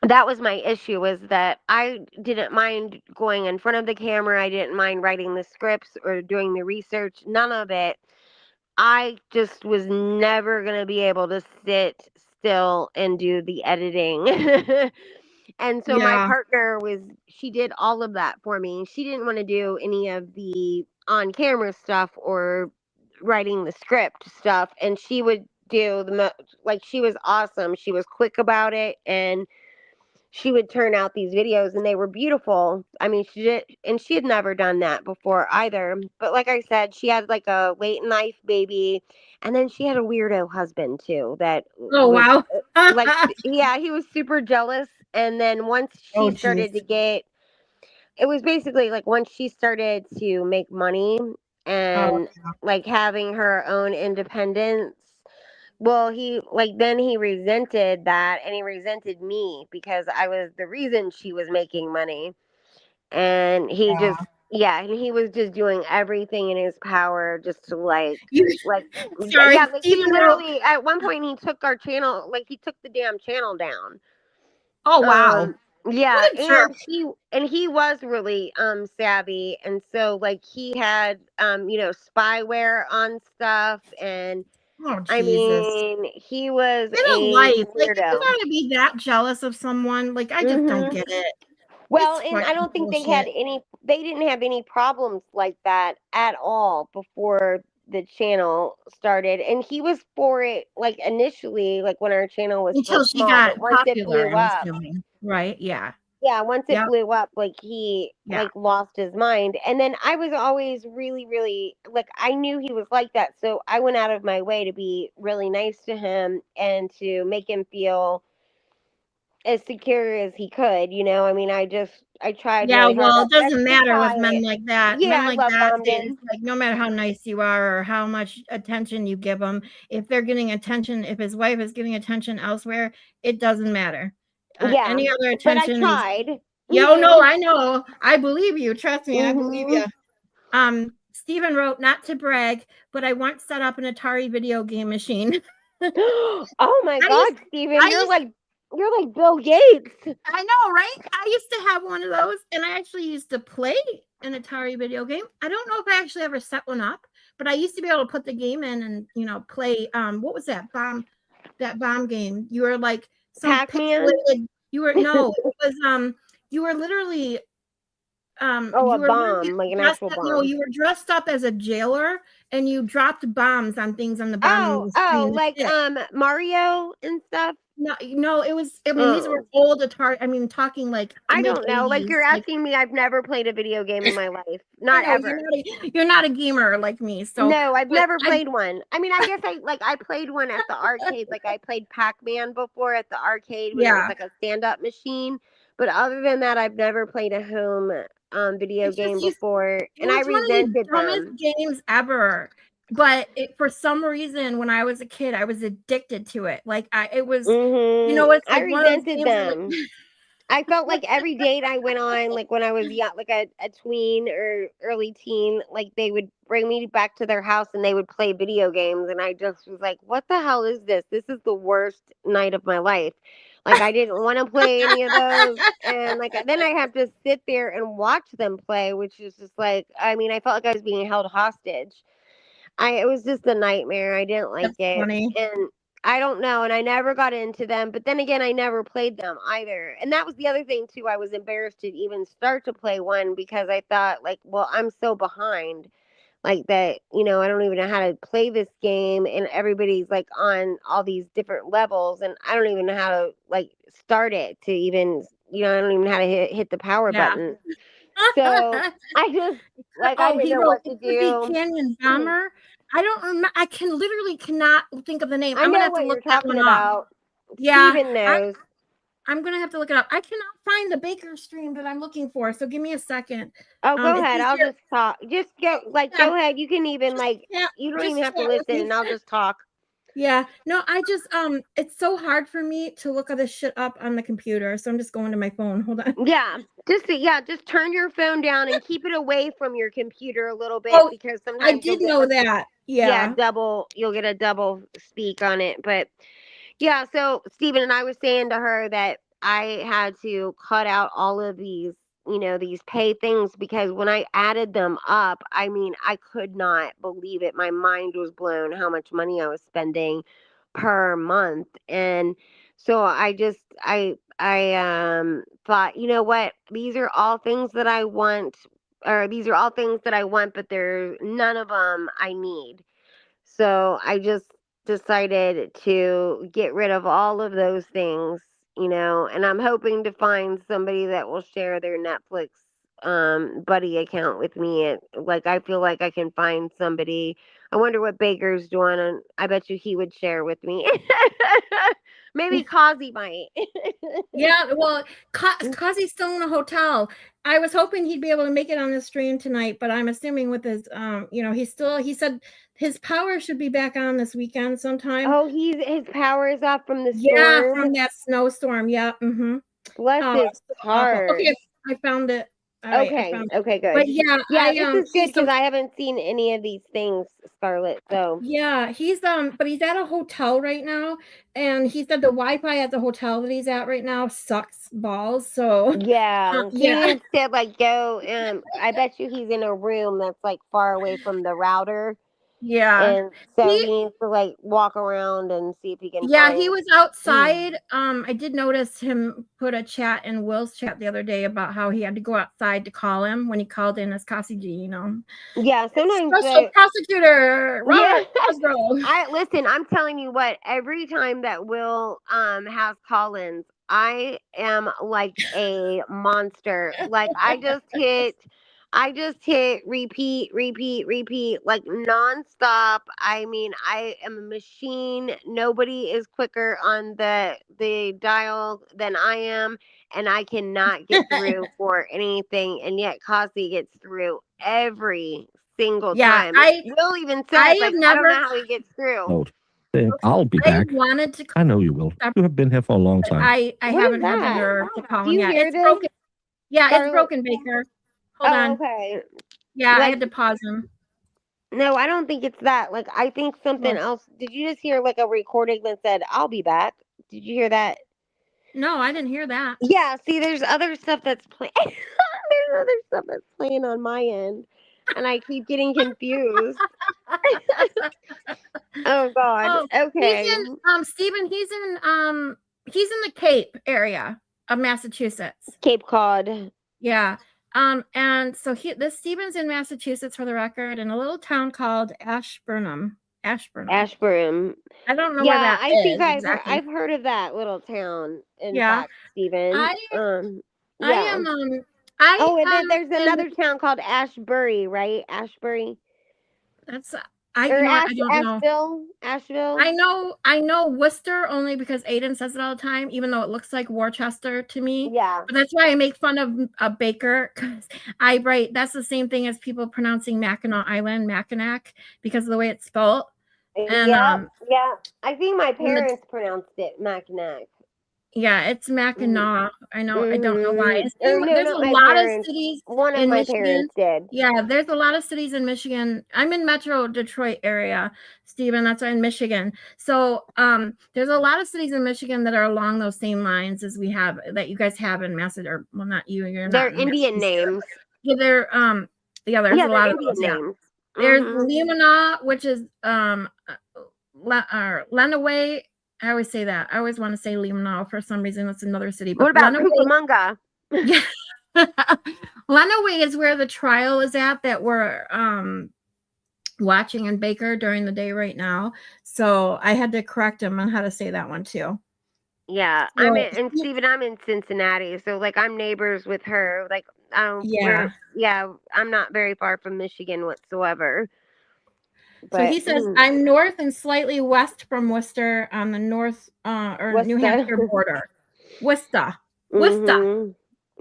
that was my issue was that I didn't mind going in front of the camera. I didn't mind writing the scripts or doing the research, none of it. I just was never going to be able to sit still and do the editing. And so my
yeah,
partner she did all of that for me. She didn't want to do any of the on camera stuff or writing the script stuff. And she would do like, she was awesome. She was quick about it. And she would turn out these videos and they were beautiful. I mean, she had never done that before either. But like I said, she had like a late in life baby, and then she had a weirdo husband too that
oh
was
wow.
like, yeah, he was super jealous, And then once
Oh,
she
jeez.
started to get, it was basically like once she started to make money
Oh,
and like having her own independence. Well, he like then he resented that and he resented me because I was the reason she was making money. And he just,
yeah.
yeah, and he was just doing everything in his power just to
You,
like yeah,
sorry,
like he
Stephen wrote.
literally at one point he took our channel, like he took the damn channel down.
Oh, wow.
um yeah,
What a jerk.
and he was really savvy, and so like he had spyware on stuff, and
Oh,
I
Jesus.
mean he was
Get a
a
life. Like, you
weirdo.
gotta be that jealous of someone. Like, I just don't
Hmm.
get it.
Well,
It's
and I
fucking
don't think
bullshit.
they didn't have any problems like that at all before the channel started. And he was for it, like initially, like when our channel was still
Until she
small,
got
but once it
popular,
blew
I'm
up,
assuming. Right? Yeah.
yeah, once it
Yep.
blew up, like he
Yeah.
like lost his mind. And then I was always really, really like I knew he was like that, so I went out of my way to be really nice to him and to make him feel as secure as he could, I mean, I tried
Yeah,
really hard.
well, it
That's
doesn't
just
matter with
why
men like that.
yeah,
Men
I
like
love
that, it's
bombing.
like no matter how nice you are or how much attention you give them, if they're getting attention, if his wife is getting attention elsewhere, it doesn't matter.
Yeah,
Any other
but I
attention is,
tried.
yeah, oh no, I know. I believe you. Trust me, I believe
Hmm.
you. Stephen wrote, not to brag, but I once set up an Atari video game machine.
Oh my
I used
God, Steven,
I used
you're like Bill Gates.
I know, right? I used to have one of those, and I actually used to play an Atari video game. I don't know if I actually ever set one up, but I used to be able to put the game in and play. What was that bomb? That bomb game? You were like some
Pac-Man.
pixelated. You were no, it was You were literally
Oh, a
you were literally
bomb, like an
dressed
actual
up. No,
bomb.
you were dressed up as a jailer, and you dropped bombs on things on the bottom of
Oh,
the
oh,
screen.
like
That's it.
Mario and stuff.
No, no, it was. I mean, these were
Oh,
old Atari. I mean, talking like
I
mid
don't know. Like
'80s,
you're
like.
asking me, I've never played a video game in my life,
I
not
know
ever.
you're not a gamer like me, so
No, I've
but
never
I
played one. I mean, I guess I played one at the arcade. Like I played Pac-Man before at the arcade when it was
yeah,
like a stand-up machine. But other than that, I've never played a home video
it's just
game
you.
before,
It
and I
was one of the
resented
dumbest
them.
games ever. But for some reason, when I was a kid, I was addicted to it. Like it was, it's
I
like one of those
resented
games. Where,
them. I felt like every date I went on, like when I was young, like a tween or early teen, like they would bring me back to their house and they would play video games. And I just was like, what the hell is this? This is the worst night of my life. Like, I didn't want to play any of those. And like, then I have to sit there and watch them play, which is just like, I mean, I felt like I was being held hostage. It was just a nightmare. I didn't like
that's
it.
funny.
And I don't know, and I never got into them, but then again I never played them either. And that was the other thing too. I was embarrassed to even start to play one because I thought like, well, I'm so behind. Like that, I don't even know how to play this game and everybody's like on all these different levels and I don't even know how to like start it to even, I don't even know how to hit the power
Yeah.
button. So, I just like I
Oh,
didn't
he
know
wrote,
what
it
to
could be
do.
Canyon Bomber. I don't remember. I can literally cannot think of the name.
I
I'm gonna
know
have to
what
look
you're
that
talking
one up.
about.
Yeah,
Steven
I
knows.
I'm gonna have to look it up. I cannot find the Baker stream that I'm looking for, so give me a second.
Oh, go
It
ahead.
says
I'll
here,
just talk. Just go, like,
yeah,
go ahead. You can even,
just
like,
chat,
you don't even
just
have to
chat with
listen,
me.
and I'll just talk.
Yeah, no, I just it's so hard for me to look all this shit up on the computer, so I'm just going to my phone. Hold on.
Yeah. Just turn your phone down and keep it away from your computer a little bit
Oh,
because
I
sometimes you'll
did
get
know that. Yeah.
you'll get a double speak on it. But yeah, so Stephen and I was saying to her that I had to cut out all of these pay things because when I added them up, I mean, I could not believe it. My mind was blown how much money I was spending per month. And so I thought, you know what? These are all things that I want or these are all things that I want, but there's none of them I need. So I just decided to get rid of all of those things, and I'm hoping to find somebody that will share their Netflix buddy account with me. Like I feel like I can find somebody. I wonder what Baker's doing, and I bet you he would share with me. Maybe Kazi might.
Yeah, well, Kazi's still in a hotel. I was hoping he'd be able to make it on the stream tonight, but I'm assuming with his, he said his power should be back on this weekend sometime.
Oh, his power is off from the
Yeah,
storm.
from that snowstorm. Yeah. Mm-hmm.
Bless
Oh,
his
it's so awful.
heart.
Okay, I found it. All right, I
Okay,
found it.
okay,
But
good.
yeah,
Yeah, this is good
so
because I haven't seen any of these things, Scarlet. So
yeah, but he's at a hotel right now, and he said the Wi-Fi at the hotel that he's at right now sucks balls. So,
yeah, he
yeah,
needs to like go. I bet you he's in a room that's like far away from the router,
yeah.
and so
He
he needs to like walk around and see if he can
Yeah, he
find.
was outside. I did notice him put a chat in Will's chat the other day about how he had to go outside to call him when he called in as Cassie G.
Yeah, sometimes
Special
the
prosecutor
yeah.
Robert Cosgrove.
I listen, I'm telling you what, every time that Will has call-ins, I am like a monster. Like I just hit repeat, repeat, repeat like nonstop. I mean, I am a machine. Nobody is quicker on the dial than I am, and I cannot get through for anything, and yet Cosby gets through every single
Yeah,
time. Will even
I
says,
have
like, I don't
never
know how he gets through.
Saying, I'll be
I
back.
wanted to
I know you will. You have been here for a long time.
I
What is
haven't had the
that?
nerve to call
Do
him
you
yet.
hear
It's
this,
broken. Yeah, it's
Scarlet?
broken, Baker. Hold
Oh,
on.
okay.
Yeah, I
Like,
had to pause him.
no, I don't think it's that. Like, I think something
Well,
else. Did you just hear like a recording that said, I'll be back? Did you hear that?
no, I didn't hear that.
Yeah, see, there's other stuff that's playing. There's other stuff that's playing on my end, and I keep getting confused. Oh, God.
Oh, he's
Okay.
in Stephen, he's in the Cape area of Massachusetts.
Cape Cod.
Yeah. And so this Stephen's in Massachusetts for the record, in a little town called Ashburnham. Ashburnham.
Ashburn.
I don't know where
Yeah,
that
I think
is
I've
exactly.
heard of that little town. In
Yeah.
fact, Stephen.
I I
Yeah.
am I
Oh, and then there's
been
another town called Ashbury, right? Ashbury
that's
or
I don't know.
Asheville, Asheville.
I know Worcester only because Aiden says it all the time, even though it looks like Worcester to me.
Yeah.
But that's why I make fun of a baker, because I write that's the same thing as people pronouncing Mackinac Island, Mackinac, because of the way it's spelled. And
Yep. Yeah. I think my
and the
parents pronounced it Mackinac.
yeah, it's Mackinac. I don't know why. And
Or no,
there's
not
a
my
lot of
parents.
cities
One of
in
my
Michigan.
parents did.
Yeah, there's a lot of cities in Michigan. I'm in Metro Detroit area, Stephen. That's why in Michigan. So there's a lot of cities in Michigan that are along those same lines as we have that you guys have in Massachusetts. Or well, not you. You're
They're
not in
Indian
Massachusetts.
names.
Yeah, there's
Yeah,
a
they're
lot of
Indian
those. Yeah,
names.
there's
Hmm.
Limina, which is Lenawee. I always say that. I always want to say Limina for some reason. That's another city.
What
But
about
Lenawee,
Cucamonga?
yeah. Lenawee is where the trial is at that we're watching in Baker during the day right now. So I had to correct him on how to say that one too.
Yeah, I'm
So,
in, and Stephen, I'm in Cincinnati, so like I'm neighbors with her. Like,
yeah.
I'm not very far from Michigan whatsoever.
So
But
he says I'm north and slightly west from Worcester on the north or
what's
New
the?
Hampshire border. Worcester. Worcester.
Mm-hmm.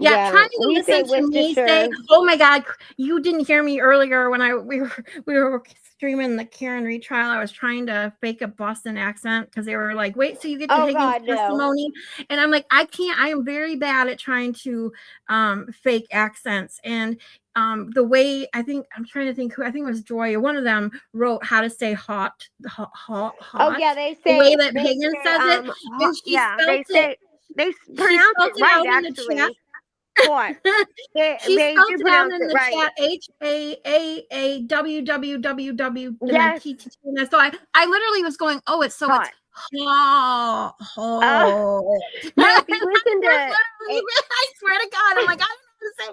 Yeah,
Yeah,
trying to
we say
listen to me say,
Worcestershire.
"Oh my God, you didn't hear me earlier when we were streaming the Karen retrial. I was trying to fake a Boston accent because they were like, wait, so you get to
Oh
Higgins'
God, no.
testimony,' and I'm like, I can't. I am very bad at trying to fake accents and." The way I'm trying to think who I think it was Joy or one of them wrote how to say hot.
Oh yeah, they
The way
say
that Higgins says it, and she
yeah,
spelt it.
they
She
pronounce
spelled
it
it
right
out in the chat.
actually. What?
She
They
spelled
do
it out
pronounce
in
it
the
right.
chat HAAWWWW and then
Yes,
TTT. And so I literally was going, oh, it's
hot.
hot.
No, if you listen to it,
I swear to God, I'm like, I don't know how to say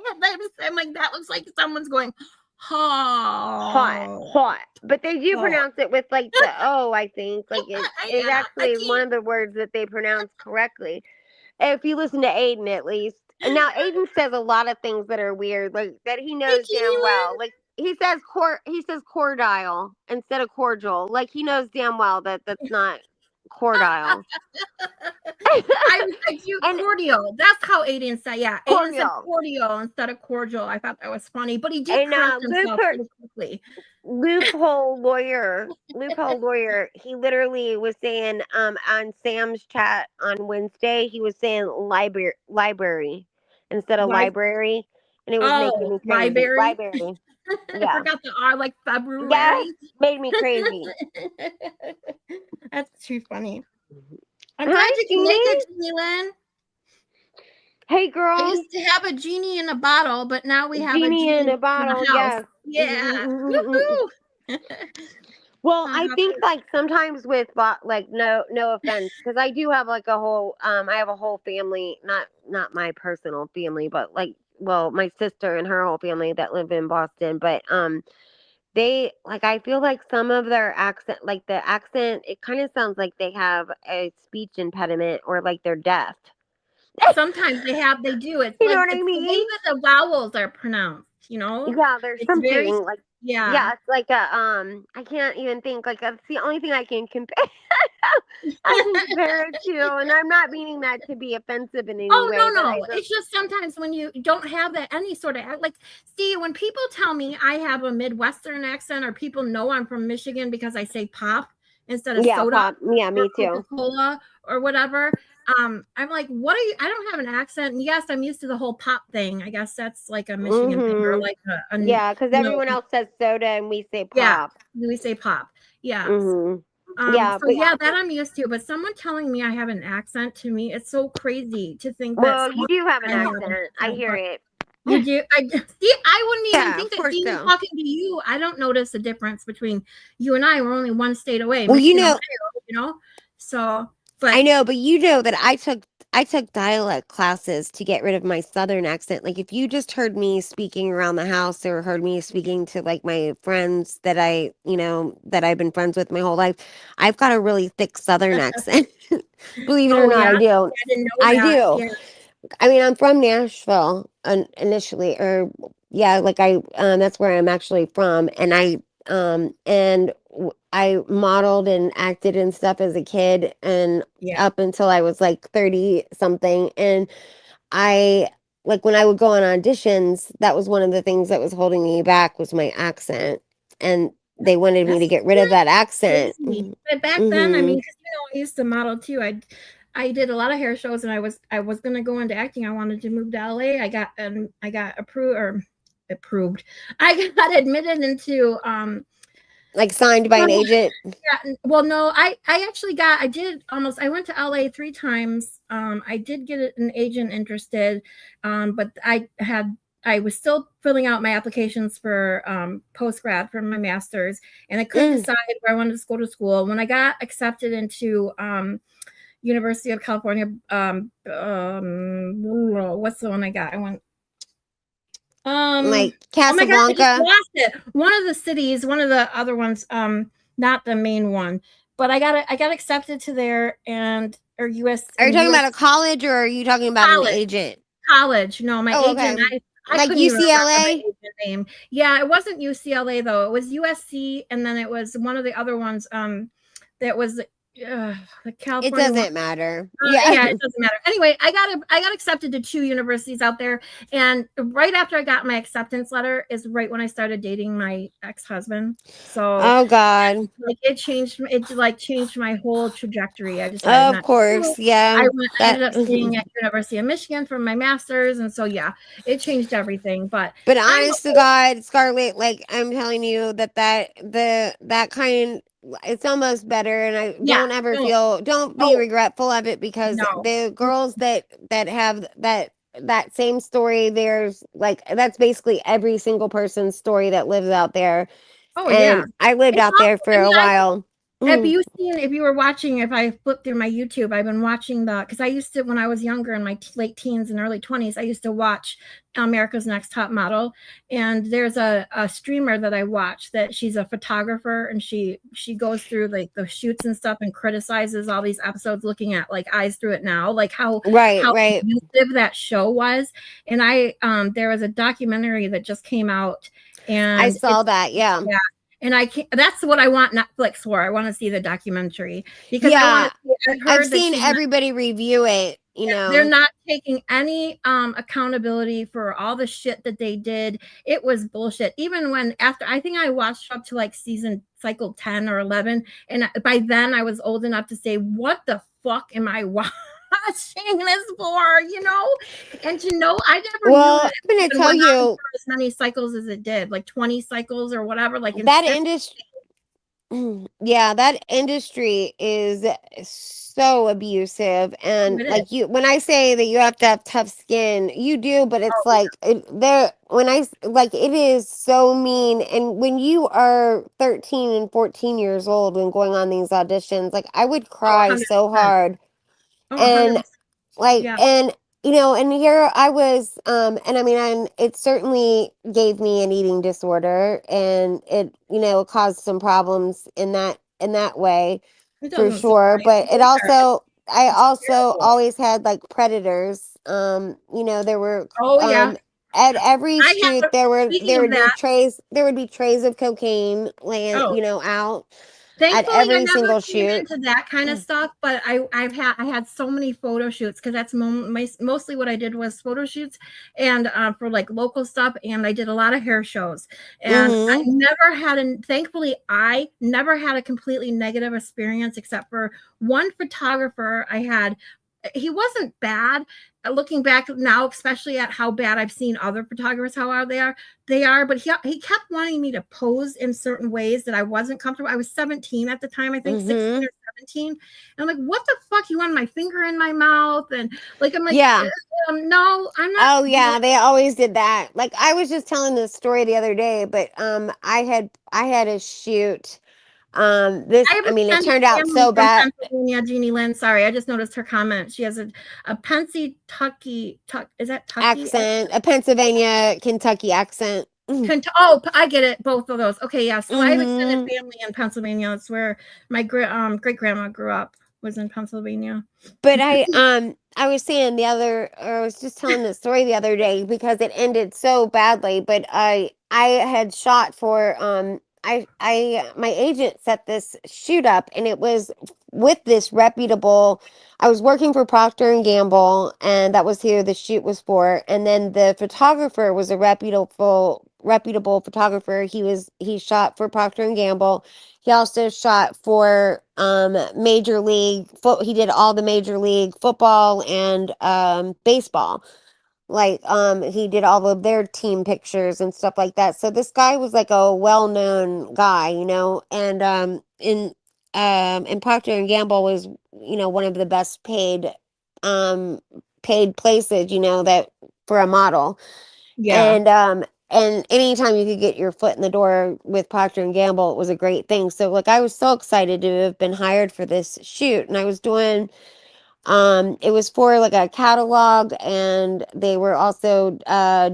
it. I'm like, that looks like someone's going, hot.
hot, but they do pronounce it with like the O. I think like it is
I
actually one
can't.
of the words that they pronounce correctly. If you listen to Aiden, at least. And now Aiden says a lot of things that are weird, like that he
Hey,
knows damn well.
Keelan.
Like he says cordial instead of cordial. Like he knows damn well that that's not cordial.
I was like, you cordial. That's how Aiden said. Yeah, Aiden said
Cordial.
cordial instead of cordial. I thought that was funny, but he did correct himself pretty quickly.
Loophole lawyer. He literally was saying on Sam's chat on Wednesday, he was saying library instead of library, and it was making me crazy. Library.
I
Yeah.
forgot the R, like February.
Yeah, made me crazy.
That's too funny. I'm glad you can make it, Jeannie Lynn.
Hey, girl.
I used to have a genie in a bottle, but now we have a genie in a bottle.
Yes.
Yeah.
Well, I think like sometimes with like no offense, because I do have like a whole I have a whole family, not my personal family, but like my sister and her whole family that live in Boston, but they like I feel like some of their accent, like the accent, it kind of sounds like they have a speech impediment or like they're deaf.
Sometimes they do. It's
you
like
know what I
the
mean?
way that the vowels are pronounced, you know?
Yeah, there's something
very,
like yeah, it's like a I can't even think like that's the only thing I can compare. I can compare it to, and I'm not meaning that to be offensive in any way.
No. It's just sometimes when you don't have that any sort of like, see, when people tell me I have a Midwestern accent, or people know I'm from Michigan because I say pop instead of soda,
pop. Yeah, me too.
Coca-Cola or whatever. I'm like, what are you? I don't have an accent. And yes, I'm used to the whole pop thing. I guess that's like a Michigan thing, or like
yeah, because everyone else says soda and we say pop.
Yeah, we say pop. Yeah. That I'm used to. But someone telling me I have an accent, to me, it's so crazy to think that.
Well, you do have an accent. I hear it.
You do. I wouldn't even think that. Even talking to you, I don't notice the difference between you and I. We're only one state away.
Well,
Michigan, Ohio, so. But
I know, but you know that I took dialect classes to get rid of my Southern accent. Like if you just heard me speaking around the house or heard me speaking to like my friends that that I've been friends with my whole life, I've got a really thick Southern accent. Believe it or not, I do. I do. Yeah. I mean, I'm from Nashville initially, or yeah, like that's where I'm actually from, and I modeled and acted and stuff as a kid and up until I was like 30 something. And I like when I would go on auditions, that was one of the things that was holding me back was my accent. And they wanted me to get rid of that accent.
But back then, I mean, because I used to model too. I did a lot of hair shows, and I was going to go into acting. I wanted to move to LA. I got approved. I got admitted into
like signed by an agent.
Yeah, well, no, I went to LA 3 times. I did get an agent interested, but I was still filling out my applications for post-grad for my master's, and I couldn't decide where I wanted to go to school. When I got accepted into University of California, what's the one I got? I went
like Casablanca.
I lost it. One of the cities, one of the other ones, not the main one, but I got accepted to there or US.
Are you talking about a college, or are you talking about an agent?
College. No, my agent.
Okay.
I
like UCLA.
Name. Yeah, it wasn't UCLA though. It was USC, and then it was one of the other ones. That was. The California.
It doesn't matter.
Yeah, it doesn't matter. Anyway, I got accepted to 2 universities out there, and right after I got my acceptance letter is right when I started dating my ex-husband. So,
oh God,
like it changed my whole trajectory. I just
of course, yeah.
I ended up staying at University of Michigan for my master's, and so yeah, it changed everything. But
honest to God, Scarlet, like I'm telling you that kind. It's almost better, and I don't ever don't be regretful of it, because the girls that have that same story, there's like that's basically every single person's story that lives out there. I lived out there for a while.
Have you seen, if you were watching, if I flipped through my YouTube, I've been watching because I used to, when I was younger in my late teens and early 20s, I used to watch America's Next Top Model. And there's a streamer that I watch that she's a photographer, and she goes through like the shoots and stuff and criticizes all these episodes, looking at like Eyes Through It Now, like how abusive that show was. And there was a documentary that just came out, and
I saw that. Yeah.
And I can't, that's what I want Netflix for. I want to see the documentary because I want
Yeah,
to see, I
I've
heard that
seen
she's not,
everybody review it,
they're not taking any accountability for all the shit that they did. It was bullshit. Even when after I think I watched up to like season cycle 10 or 11, and by then I was old enough to say, what the fuck am I watching this for, you know? And to know, I never knew
Well,
that
I'm going
it
to
even
tell
went on
you
for as many cycles as it did, like 20 cycles or whatever, like in
that
50.
industry. Yeah, that industry is so abusive, and
It is.
like you, when I say that you have to have tough skin, you do, but it's
Oh,
like there when like it is so mean, and when you are 13 and 14 years old and going on these auditions, like I would
oh,
cry so
100%.
hard,
Oh,
and
100%.
like
Yeah.
and and here I was, and I mean, it certainly gave me an eating disorder, and it caused some problems in that way,
It
for
doesn't
sure.
surprise
But
me
it
either.
also I
It's
also
terrible.
always had like predators. There were
Oh, yeah.
at every
I
shoot
have speaking
there
of
would be
that,
trays of cocaine laying,
oh,
out at
thankfully, I
every
never
single
came
shoot.
into that kind of stuff, but I had so many photo shoots because that's mostly what I did was photo shoots and for like local stuff, and I did a lot of hair shows, and I
Mm-hmm.
never had thankfully I never had a completely negative experience except for one photographer I had. He wasn't bad. Looking back now, especially at how bad I've seen other photographers, how they are, but he kept wanting me to pose in certain ways that I wasn't comfortable. I was 17 at the time, I think 16
Mm-hmm.
or 17. And I'm like, what the fuck? You want my finger in my mouth? And like, I'm like,
Yeah.
no, I'm not
Oh
doing.
yeah, they always did that. Like I was just telling this story the other day, but I had a shoot.
I
This
have
I mean, it
extended
turned out
family
so
from
bad.
Pennsylvania, Jeannie Lynn. Sorry, I just noticed her comment. She has a Pensy Tucky, is that Tucky?
Accent, a Pennsylvania, Kentucky accent.
Oh, I get it. Both of those. Okay, yeah. So I have extended
Mm-hmm.
family in Pennsylvania. That's where my great grandma grew up. Was in Pennsylvania.
But I was saying or I was just telling the story the other day because it ended so badly. But I had shot for my agent set this shoot up, and it was with this reputable. I was working for Procter and Gamble, and that was who the shoot was for. And then the photographer was a reputable photographer. He shot for Procter and Gamble. He also shot for Major League foot. He did all the Major League football and baseball. Like he did all of their team pictures and stuff like that. So this guy was like a well-known guy, and in Procter and Gamble was, one of the best um paid places, that for a model.
Yeah.
And anytime you could get your foot in the door with Procter and Gamble, it was a great thing. So like I was so excited to have been hired for this shoot, and I was doing it was for like a catalog, and they were also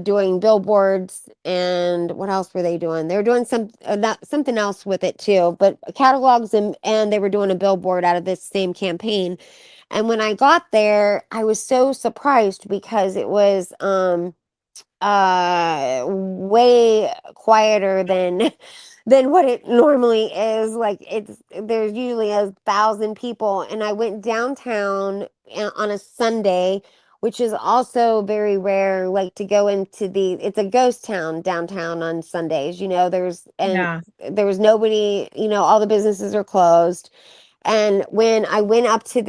doing billboards, and what else were they doing? They were doing something else with it too, but catalogs, and they were doing a billboard out of this same campaign. And when I got there, I was so surprised because it was way quieter than than what it normally is. Like there's usually 1,000 people, and I went downtown on a Sunday, which is also very rare, like to go into it's a ghost town downtown on Sundays,
Yeah.
there was nobody, all the businesses are closed. And when I went up to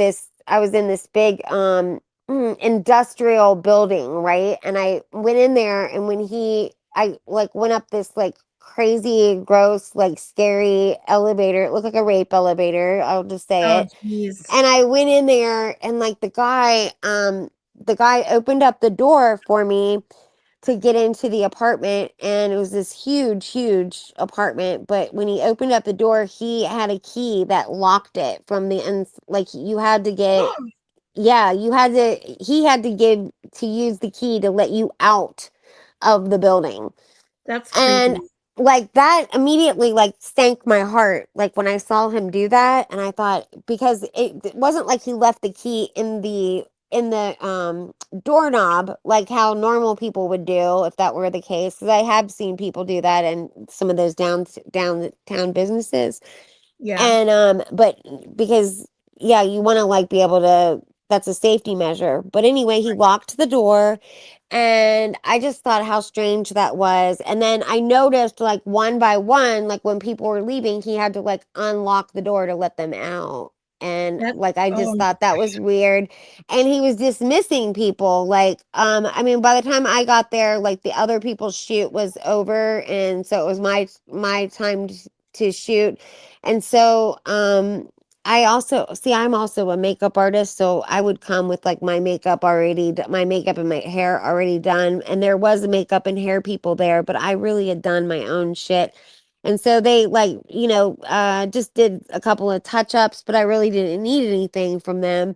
I was in this big industrial building, right? And I went in there, and I like went up this like crazy, gross, like scary elevator. It looked like a rape elevator. I'll just say
Oh,
it.
jeez.
And I went in there, and like the guy opened up the door for me to get into the apartment, and it was this huge apartment. But when he opened up the door, he had a key that locked it from the like you had to get yeah, he had to use the key to let you out of the building.
That's
And
creepy.
like that immediately like sank my heart, like when I saw him do that. And I thought, because it wasn't like he left the key in the in the doorknob, like how normal people would do if that were the case. Because I have seen people do that in some of those downtown businesses.
Yeah.
And but because yeah, you want to like be able to, that's a safety measure. But anyway, he locked the door, and I just thought how strange that was. And then I noticed like one by one, like when people were leaving, he had to like unlock the door to let them out. And
That's
like I just
oh
thought that was weird. And he was dismissing people. Like, I mean, by the time I got there, like the other people's shoot was over, and so it was my time to shoot. And so I also see, I'm also a makeup artist, so I would come with like my makeup already, my makeup and my hair already done. And there was makeup and hair people there, but I really had done my own shit. And so they like, just did a couple of touch ups, but I really didn't need anything from them.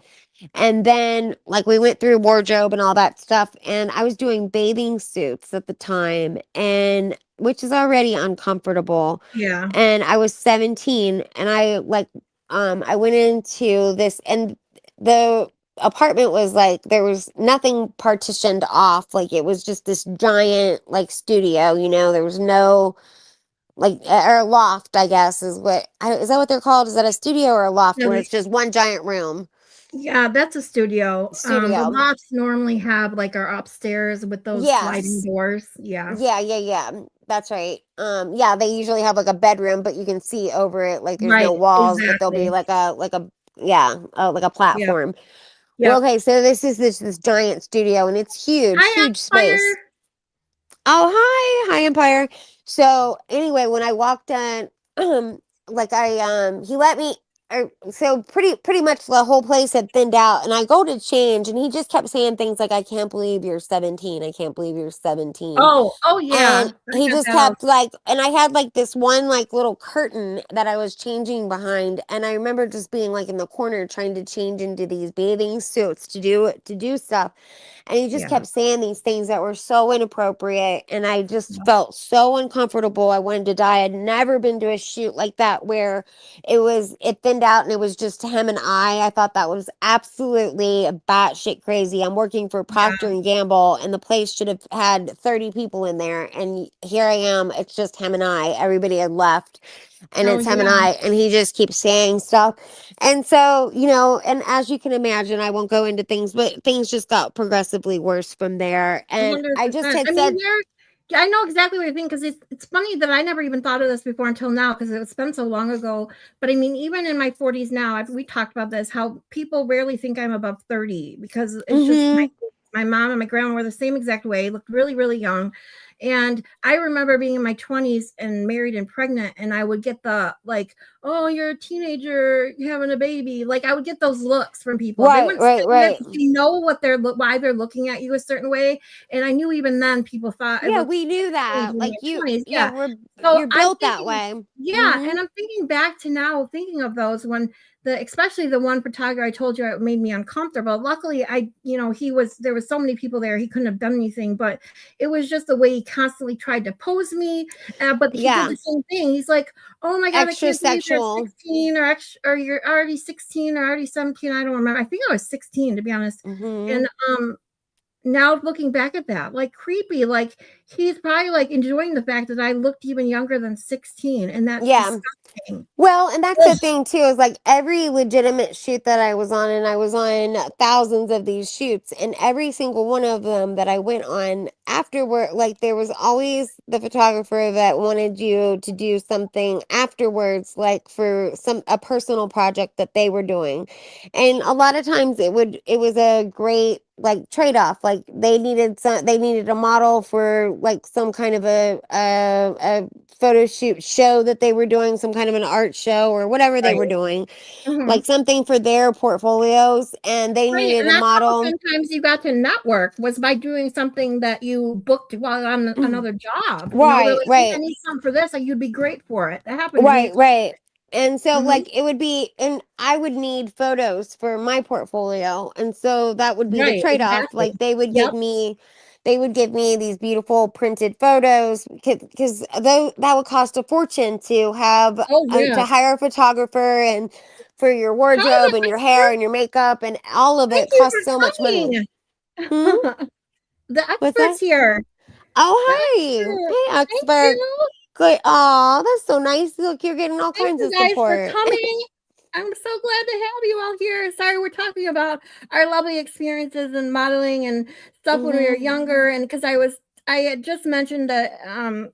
And then like we went through wardrobe and all that stuff, and I was doing bathing suits at the time, and which is already uncomfortable.
yeah.
And I was 17, and I went into this, and the apartment was like there was nothing partitioned off, like it was just this giant like studio, there was no like or loft, I guess is that what they're called? Is that a studio or a loft
No,
where it's just one giant room?
yeah, that's a studio. The
Studio.
lofts normally have like our upstairs with those sliding
Yes.
doors. Yeah.
Yeah. That's right. Yeah, they usually have like a bedroom, but you can see over it. Like there's
Right.
no walls, but there'll be
Exactly.
like a
Yep.
platform. Well,
Yep.
okay, so this is this giant studio, and it's huge,
Hi,
huge space.
Empire.
Oh, hi, Empire. So anyway, when I walked in, like he let me. So pretty much the whole place had thinned out, and I go to change, and he just kept saying things like, "I can't believe you're 17. I can't believe you're 17."
Oh
And
yeah. I
he
got
just
that all.
kept like, and I had like this one like little curtain that I was changing behind, and I remember just being like in the corner trying to change into these bathing suits to do stuff. And he just
Yeah.
kept saying these things that were so inappropriate, and I just felt so uncomfortable. I wanted to die. I'd never been to a shoot like that where it thinned out and it was just him and I thought that was absolutely batshit crazy. I'm working for Procter
Yeah.
and Gamble, and the place should have had 30 people in there, and here I am, it's just him and I. Everybody had left, and
Oh
it's him and
yeah.
and he just keeps saying stuff. And so, and as you can imagine, I won't go into things, but things just got progressively worse from there. And I just
100%.
had
I mean,
said,
I know exactly what you're thinking because it's funny that I never even thought of this before until now because it's been so long ago. But I mean, even in my 40s now, we talked about this how people rarely think I'm above 30 because it's just
mm-hmm,
my mom and my grandma were the same exact way, looked really, really young. And I remember being in my 20s and married and pregnant, and I would get the like, oh, you're a teenager, you're having a baby. Like I would get those looks from people. They
right,
wouldn't say
right,
it,
right.
but you know what why they're looking at you a certain way. And I knew even then people thought I
Yeah,
looked
we knew
strange
that.
in
Like
my 20s.
yeah,
Yeah. So
you're
I'm
built that
thinking,
way.
yeah,
Mm-hmm.
and I'm thinking back to now, thinking of those when especially the one photographer I told you it made me uncomfortable. Luckily, there was so many people there, he couldn't have done anything, but it was just the way he constantly tried to pose me. But he did
Yeah,
the same thing. He's like, "Oh my god, I
extra
can't believe you're
sexual.
16 or you're already 16 or already 17." I don't remember. I think I was 16 to be honest.
Mm-hmm.
And now looking back at that, like creepy, like he's probably like enjoying the fact that I looked even younger than 16, and that's
Yeah.
disgusting.
Well, and that's
Ugh,
the thing too, is like every legitimate shoot that I was on, and I was on thousands of these shoots, and every single one of them that I went on afterward, like there was always the photographer that wanted you to do something afterwards, like for a personal project that they were doing. And a lot of times it was a great like trade-off. Like they needed a model for like some kind of a photo shoot show that they were doing, some kind of an art show or whatever they
right.
were doing,
Mhm.
like something for their portfolios, and they
Right,
needed
and
a
that's how
model.
sometimes you got to network was by doing something that you booked while on another job. They're
Right,
like, "Hey, I
right.
need something for this," like, you'd be great for it. That happened to me.
Right. And so
Mhm.
like it would be, and I would need photos for my portfolio. And so that would be the
Right,
trade-off.
exactly.
Like
Yep.
they would give me these beautiful printed photos, because though that would cost a fortune to have
Oh,
to
yes.
hire a photographer and for your wardrobe and your hair and your makeup and all of
Thank
it
you
costs so
for
much money.
coming. The
What's that?
expert's here. The
Oh, hey.
expert.
Hey,
Thank
expert.
you.
Good. Oh, that's so nice. Look, you're getting all
Thank
kinds
you
of
guys for
support.
coming. I'm so glad to have you all here. Sorry, we're talking about our lovely experiences in modeling and stuff when we were younger. And because I had just mentioned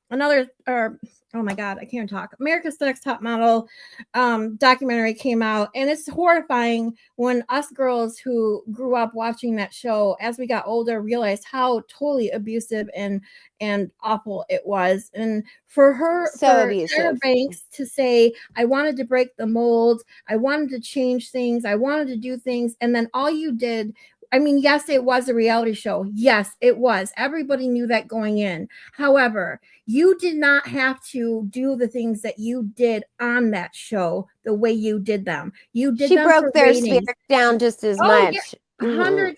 another, or oh my God, I can't talk. America's Next Top Model documentary came out, and it's horrifying when us girls who grew up watching that show, as we got older, realized how totally abusive and awful it was. And for
So
Tyra
abusive.
Banks to say, I wanted to break the mold, I wanted to change things, I wanted to do things, and then all you did, I mean, yes, it was a reality show. Yes, it was. Everybody knew that going in. However, you did not have to do the things that you did on that show the way you did them. You did
She
them for
broke their
ratings.
spirit down just as
Oh yeah,
much.
100%.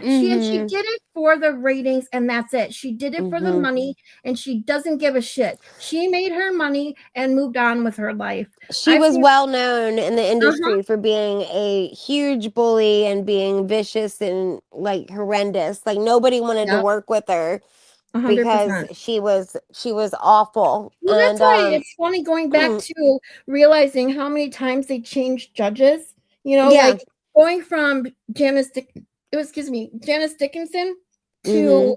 She did it for the ratings, and that's it. She did it for the money, and she doesn't give a shit. She made her money and moved on with her life.
She was well known in the industry for being a huge bully and being vicious and like horrendous. Like nobody wanted to work with her
100%.
because she was awful.
Well,
And
that's why it's funny going back to realizing how many times they changed judges. You know,
yeah.
like going from Janice Dickinson to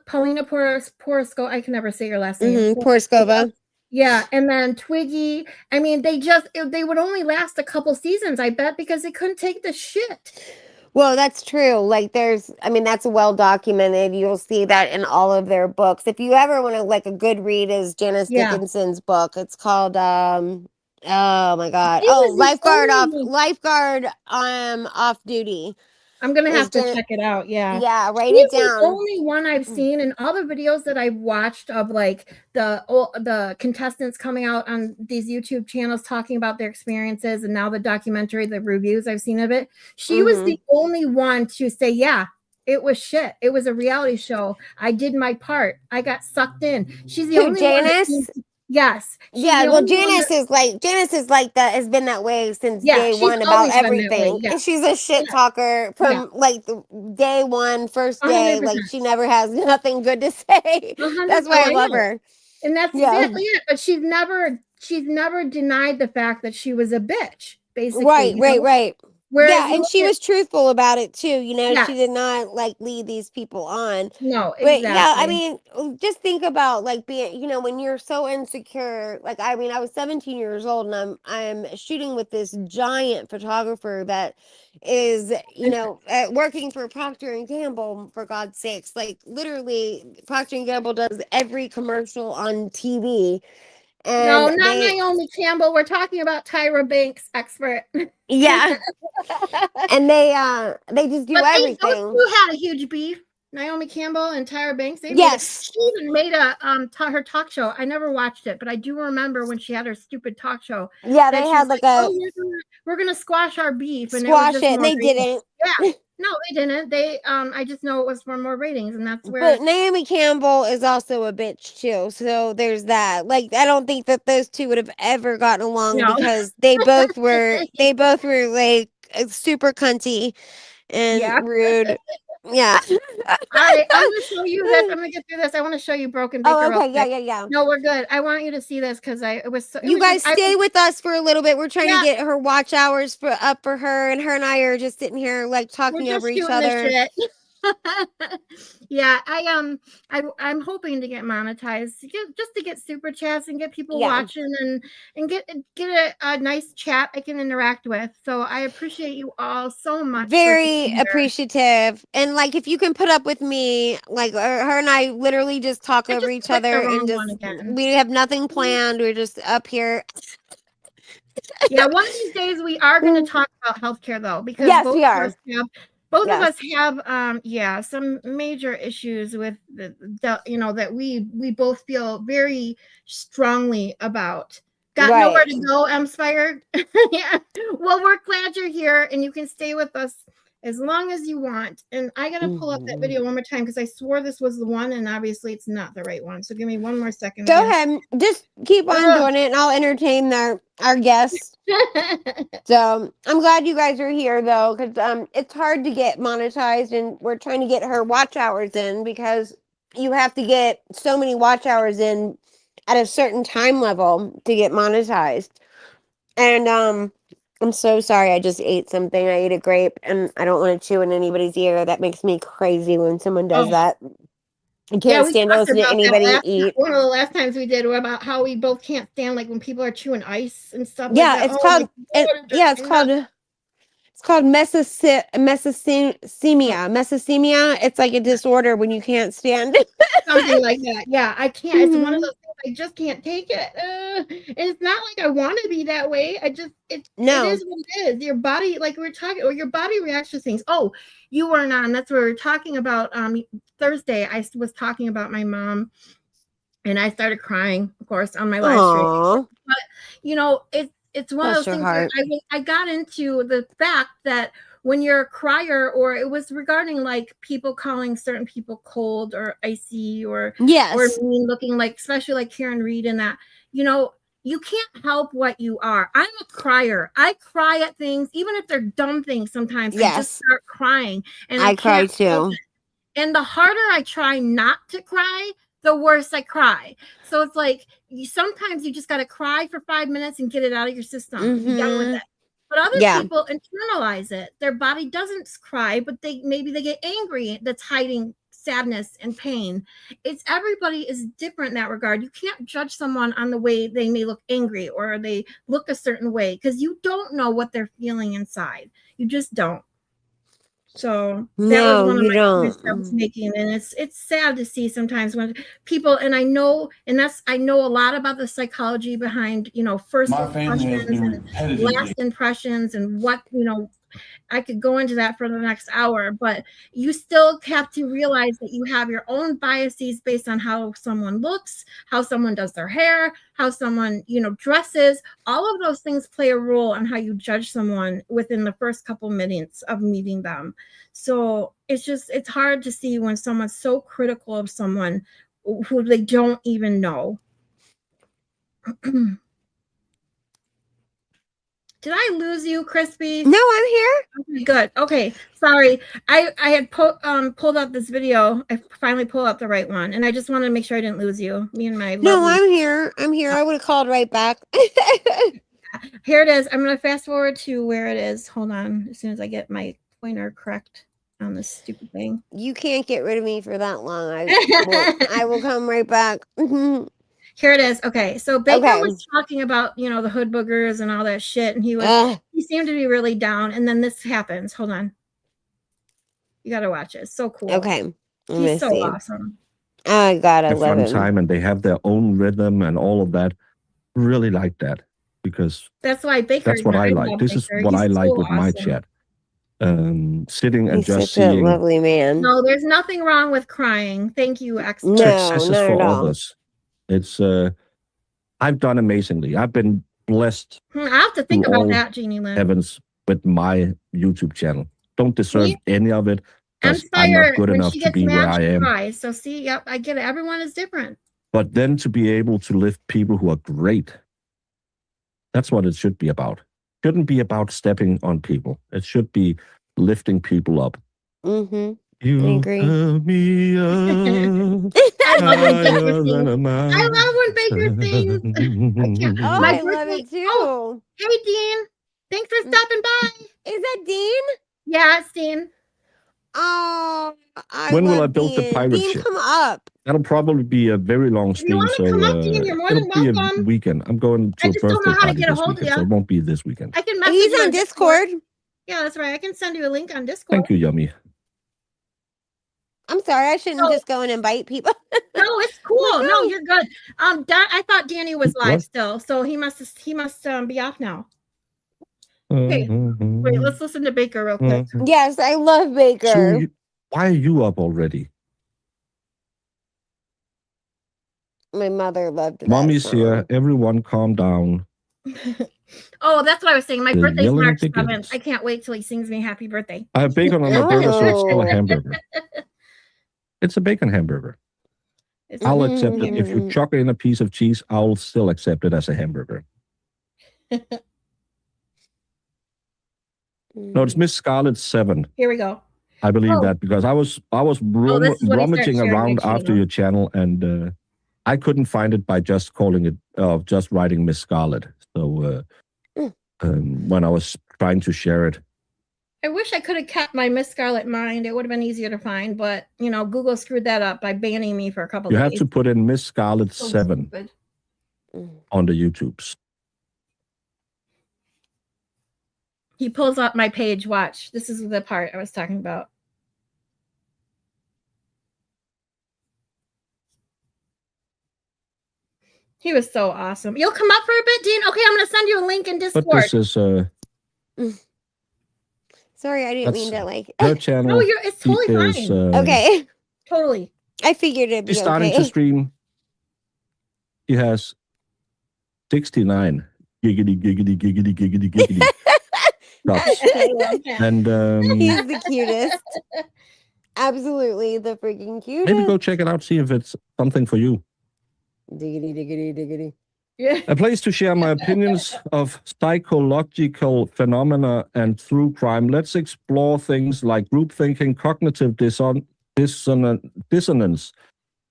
Paulina Porosco. I can never say your last name.
Porskova.
Yeah, and then Twiggy. I mean, they would only last a couple seasons, I bet, because they couldn't take the shit.
Well, that's true. Like that's well documented. You'll see that in all of their books. If you ever want to like a good read is Janice Dickinson's book. It's called oh my God. Oh, lifeguard off duty.
I'm gonna have to check it out. Yeah,
write it down.
The only one I've seen in all the videos that I've watched of like the contestants coming out on these YouTube channels talking about their experiences, and now the documentary, the reviews I've seen of it. She was the only one to say, "Yeah, it was shit. It was a reality show. I did my part. I got sucked in." She's the only
Janice?
one. Yes.
Yeah, well, Janice is like that, has been that way since day one about everything. And she's a shit talker from like the day one, first day.
100%.
Like she never has nothing good to say. That's why I love her.
And that's exactly it. But she's never denied the fact that she was a bitch, basically.
Right.
Whereas
and she was truthful about it too. You know,
Yes.
she did not like lead these people on.
No,
But
exactly.
yeah, I mean, just think about like being, when you're so insecure. Like, I mean, I was 17 years old and I'm shooting with this giant photographer that is, working for Procter and Gamble, for God's sakes. Like literally Procter and Gamble does every commercial on TV. And
no, not Naomi Campbell. We're talking about Tyra Banks, expert.
Yeah. And they just do everything.
Those two had a huge beef. Naomi Campbell and Tyra Banks. She even made a her talk show. I never watched it, but I do remember when she had her stupid talk show.
Yeah, they had like a
we're gonna squash our beef,
and they didn't.
Yeah. No, they didn't. They I just know it was for more ratings, and that's where.
But Naomi Campbell is also a bitch too, so there's that. Like, I don't think that those two would have ever gotten along because they both were like super cunty and rude. Yeah.
All right, I'm gonna show you this. I'm gonna get through this. I want to show you Broken Baker.
Oh, okay, yeah.
No, we're good. I want you to see this because
you guys stay with us for a little bit. We're trying to get her watch hours up for her, and I are just sitting here like talking over each other.
Yeah, I'm hoping to get monetized, just to get super chats and get people watching and get a nice chat I can interact with. So I appreciate you all so much.
Very appreciative. And like, if you can put up with me, like her and I literally just talk over each other and we have nothing planned. We're just up here.
Yeah, one of these days we are going to talk about healthcare though, because
we are.
Both of us have some major issues with the that we both feel very strongly about. Got nowhere to go, Emspire. Yeah. Well, we're glad you're here and you can stay with us as long as you want. And I gotta pull up that video one more time because I swore this was the one, and obviously it's not the right one. So give me one more second.
Go ahead, just keep on doing it, and I'll entertain our guest. So I'm glad you guys are here though, because it's hard to get monetized, and we're trying to get her watch hours in because you have to get so many watch hours in at a certain time level to get monetized. And I'm so sorry, I just ate something. I ate a grape and I don't want to chew in anybody's ear. That makes me crazy when someone does that. I can't stand to listen to anybody eat.
One of the last times we did about how we both can't stand like when people are chewing ice and stuff.
Yeah,
like that.
it's called it's called mesothemia. It's like a disorder when you can't stand
something like that. Yeah, I can't. It's one of those things I just can't take it. And it's not like I want to be that way. It is what it is. Your body, like we're talking, or your body reacts to things. Oh, you weren't on. That's what we were talking about. Thursday, I was talking about my mom, and I started crying, of course, on my live stream. But you know, it's one of those things where I got into the fact that when you're a crier, or it was regarding like people calling certain people cold or icy or mean looking, like especially like Karen Reed and that, you know, you can't help what you are. I'm a crier. I cry at things, even if they're dumb things sometimes. I just start crying. And I
cry too.
And the harder I try not to cry, the worse I cry. So it's like sometimes you just got to cry for 5 minutes and get it out of your system. Be done with it. But other people internalize it. Their body doesn't cry, but maybe they get angry. That's hiding sadness and pain. Everybody is different in that regard. You can't judge someone on the way they may look angry or they look a certain way, because you don't know what they're feeling inside. You just don't. So that was one of my points I was making, and it's sad to see sometimes when people, and I know a lot about the psychology behind, you know, first impressions and last impressions, and what, you know, I could go into that for the next hour, but you still have to realize that you have your own biases based on how someone looks, how someone does their hair, how someone, you know, dresses. All of those things play a role on how you judge someone within the first couple minutes of meeting them. So it's hard to see when someone's so critical of someone who they don't even know. Did I lose you, Krispy?
No, I'm here.
Okay, good. Okay, sorry. I had pulled up this video. I finally pulled up the right one, and I just wanted to make sure I didn't lose you. Me and my
No, I'm here. I'm here. I would have called right back.
Here it is. I'm going to fast forward to where it is. Hold on. As soon as I get my pointer correct on this stupid thing.
You can't get rid of me for that long. I will come right back.
Here it is. Okay, so Baker was talking about, you know, the hood boogers and all that shit, and he seemed to be really down, and then this happens. Hold on. You got to watch it. It's so cool.
Okay.
He's so awesome.
I gotta love
him. Time, and they have their own rhythm and all of that. Really like that, because
that's why Baker.
That's what I like. This is what I like with my chat. Sitting and just seeing.
A lovely man.
No, there's nothing wrong with crying. Thank you, excellent.
Successes for others. It's I've done amazingly. I've been blessed.
I have to think about that, Jeannie Lynn.
Evans, with my YouTube channel. Don't deserve any of it. I'm not good enough to be where I am.
Cries. So see, yep, I get it. Everyone is different.
But then to be able to lift people who are great, that's what it should be about. It shouldn't be about stepping on people. It should be lifting people up.
Mm-hmm.
You love me up.
I love when Baker sings.
I love it too.
Oh, hey, Dean. Thanks for stopping by.
Is that Dean?
Yeah, it's Dean.
Oh,
when will I build the pirate ship?
Come up.
That'll probably be a very long stream, so it'll be a weekend. I'm going to a birthday party this weekend, so it won't be this weekend.
I can
He's on Discord.
Yeah, that's right. I can send you a link on Discord.
Thank you, Yummy.
I'm sorry, I shouldn't just go and invite people.
No, it's cool. No, you're good. I thought Danny was live still, so he must be off now. Okay, wait, let's listen to Baker real quick.
Yes, I love Baker.
So why are you up already?
My mother loved that
Mommy's here. Everyone calm down.
Oh, that's what I was saying. My birthday's March 7th. I can't wait till he sings me happy birthday.
I have bacon on my burger, so it's still a hamburger. It's a bacon hamburger. I'll accept it. If you chuck in a piece of cheese, I'll still accept it as a hamburger. No, it's Miss Scarlet 7.
Here we go.
I believe
Oh.
that because I was
This is when he started
rummaging
sharing my
around after
channel.
your channel, and I couldn't find it by just calling it, just writing Miss Scarlet. So when I was trying to share it,
I wish I could have kept my Miss Scarlet mind. It would have been easier to find, but you know, Google screwed that up by banning me for a couple
you
days.
have to put in Miss Scarlet
So
7
stupid.
on the YouTubes.
He pulls up my page. Watch. This is the part I was talking about. He was so awesome. You'll come up for a bit, Dean? Okay, I'm going to send you a link in Discord.
But this is
Sorry, I didn't mean to like.
her channel.
No, it's totally
is,
fine.
Okay.
Totally.
I figured it'd be
She's starting to
okay.
stream. She has 69 giggity, giggity, giggity, giggity, giggity. Drops. And
He's the cutest. Absolutely the freaking cutest.
maybe go check it out, see if it's something for you.
Diggity, diggity, diggity.
Yeah.
A place to share my opinions of psychological phenomena and true crime. Let's explore things like group thinking, cognitive dissonance,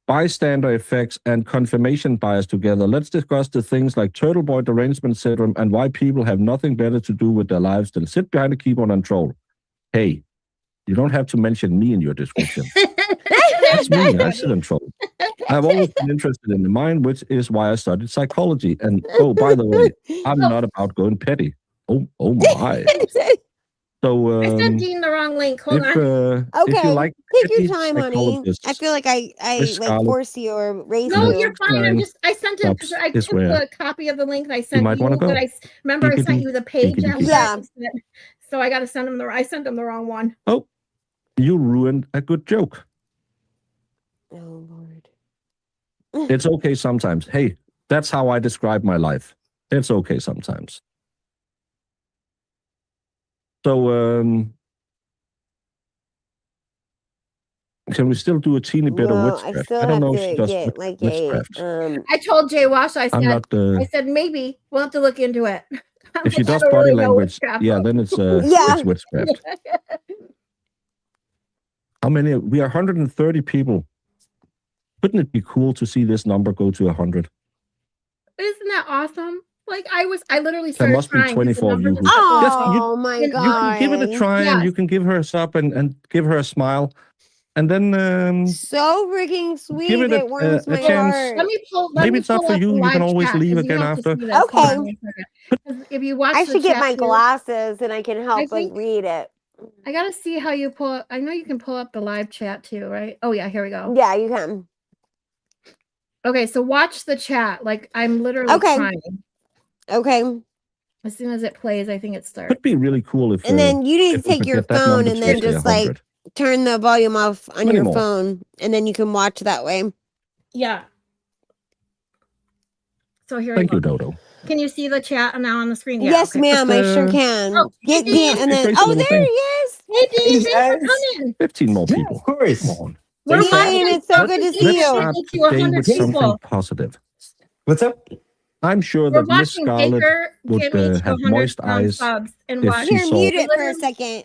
bystander effects, and confirmation bias together. Let's discuss the things like Turtleboy Derangement Syndrome and why people have nothing better to do with their lives than sit behind a keyboard and troll. Hey, you don't have to mention me in your description. That's me. I sit and troll. I've always been interested in the mind, which is why I studied psychology. And oh, by the way, I'm not about going petty. Oh my. So
I sent Dean the wrong link. Hold on.
if
Okay,
you like
take your
petty
time, honey.
psychologists,
I feel like I
Miss
like
Scarlet,
force you or raise
No,
you.
you're fine. I sent it.
Stops
I
is
took
where
the copy of the link and I sent
might wanna go.
But I remember I sent
Giggity,
you the page.
giggity,
after
Yeah.
So I got to send him I sent him the wrong one.
Oh, you ruined a good joke.
Oh Lord.
It's okay sometimes. Hey, that's how I describe my life. It's okay sometimes. So, can we still do a teeny bit
Well,
of
I
witchcraft?
still
I don't
have
know if she
to
does
get like
witchcraft.
I told Jay Wash, I
I'm not.
said maybe we'll have to look into it.
If she
I
does
don't
body
really know
language,
witchcraft,
yeah,
though.
then it's
Yeah.
it's witchcraft. How many? We are 130 people. Couldn't it be cool to see this number go to 100?
Isn't that awesome? Like I literally
There
started
must be
crying 'cause the
24 of you
numbers
who.
are
Just,
so
Oh my
You
you
God.
can give it a try, and
Yes.
you can give her a sub and give her a smile, and then
So freaking sweet.
give it
It warms
a
my
chance.
heart.
Let
Maybe
me
it's not
pull
for
up
you.
the
You can
live
always
chat,
leave
'cause you
again
have to
after.
see this. Hold
Okay.
on one second. 'Cause if you watch
I
the
should get
chat
my
here-
glasses and I can help like
think-
read it.
I gotta see how you pull up. I know you can pull up the live chat too, right? Oh yeah, here we go.
Yeah, you can.
Okay, so watch the chat. Like I'm literally
Okay.
crying.
Okay.
As soon as it plays, I think it starts.
Could be really cool if.
And then you need to
if we
take
could
your
get that
phone
number
and
to
then
actually
just like
100.
turn the volume off on
Many
your
more.
phone and then you can watch that way.
Yeah. So here
Thank
we
you,
go.
Dodo.
Can you see the chat now on the screen? Yeah,
Yes,
okay.
ma'am, I sure
Just,
can.
Oh,
Get
hey,
Dean and then
Grace, a
oh
little
there
thing.
he is.
Hey Dean,
Hey,
thanks for
guys.
coming.
15 more
Yeah,
people.
of course.
Come on.
We're
Thanks for
watching
having
Dean,
me.
it's so good to
Let's
see you.
start
to
the day
100
with
people.
something positive.
What's up?
I'm sure
We're
that Miss
watching
Scarlet
Baker
would
get me to
have
100
moist eyes
subs and
if
watch.
she
Here,
saw.
mute it for a second.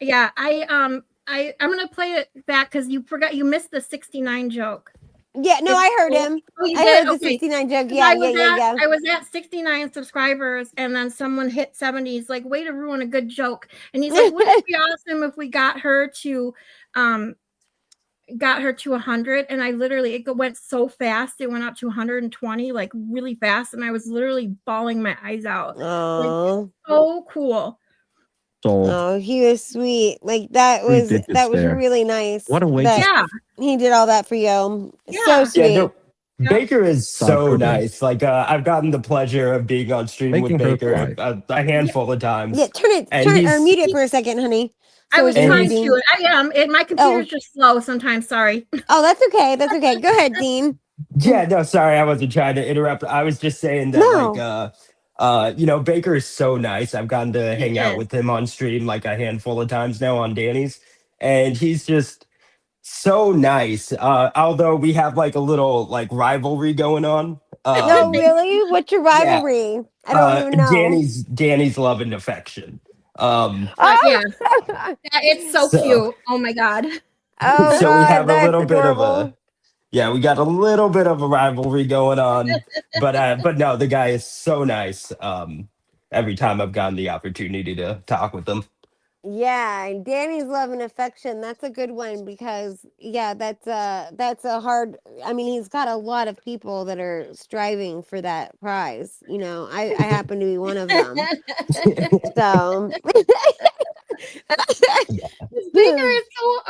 Yeah, I'm gonna play it back because you missed the 69 joke.
Yeah, no, I heard him.
Oh, you
I
did?
heard the
Okay.
69 joke.
'Cause
Yeah,
I was
yeah.
I was at 69 subscribers and then someone hit 70. He's like, way to ruin a good joke. And he's like, wouldn't it be awesome if we got her to 100? And I literally, it went so fast. It went up to 120, like really fast. And I was literally bawling my eyes out.
Oh.
Like, so cool.
So
Oh, he was sweet. Like that was
digits there.
really nice.
What a way
that
to
Yeah.
he did all that for you.
Yeah.
So sweet.
Yeah, no.
Yeah.
Baker is
Start her
so
day.
nice. Like I've gotten the pleasure of being on stream
Making
with
her
Baker
cry.
a handful of times.
Yeah, turn it
And
or
he's-
mute it for a second, honey.
I was
it's
trying
easy.
to. I am. My computer's just slow sometimes. Sorry.
Oh, that's okay. That's okay. Go ahead, Dean.
Yeah, no, sorry, I wasn't trying to interrupt. I was just saying that,
No.
like, Baker is so nice. I've gotten to hang out
is.
with him on stream like a handful of times now on Danny's, and he's just so nice. Although we have like a little like rivalry going on.
No, really? What's your
Yeah,
rivalry? I don't even know.
Danny's love and affection.
Yeah,
Oh,
it's so
So
cute. Oh my god.
oh
so we
God,
have a
that's
little bit of
adorable.
a yeah, we got a little bit of a rivalry going on, but no, the guy is so nice. Every time I've gotten the opportunity to talk with him.
Yeah, and Danny's love and affection, that's a good one because yeah, that's a hard I mean, he's got a lot of people that are striving for that prize. You know, I happen to be one of them. So
Baker is so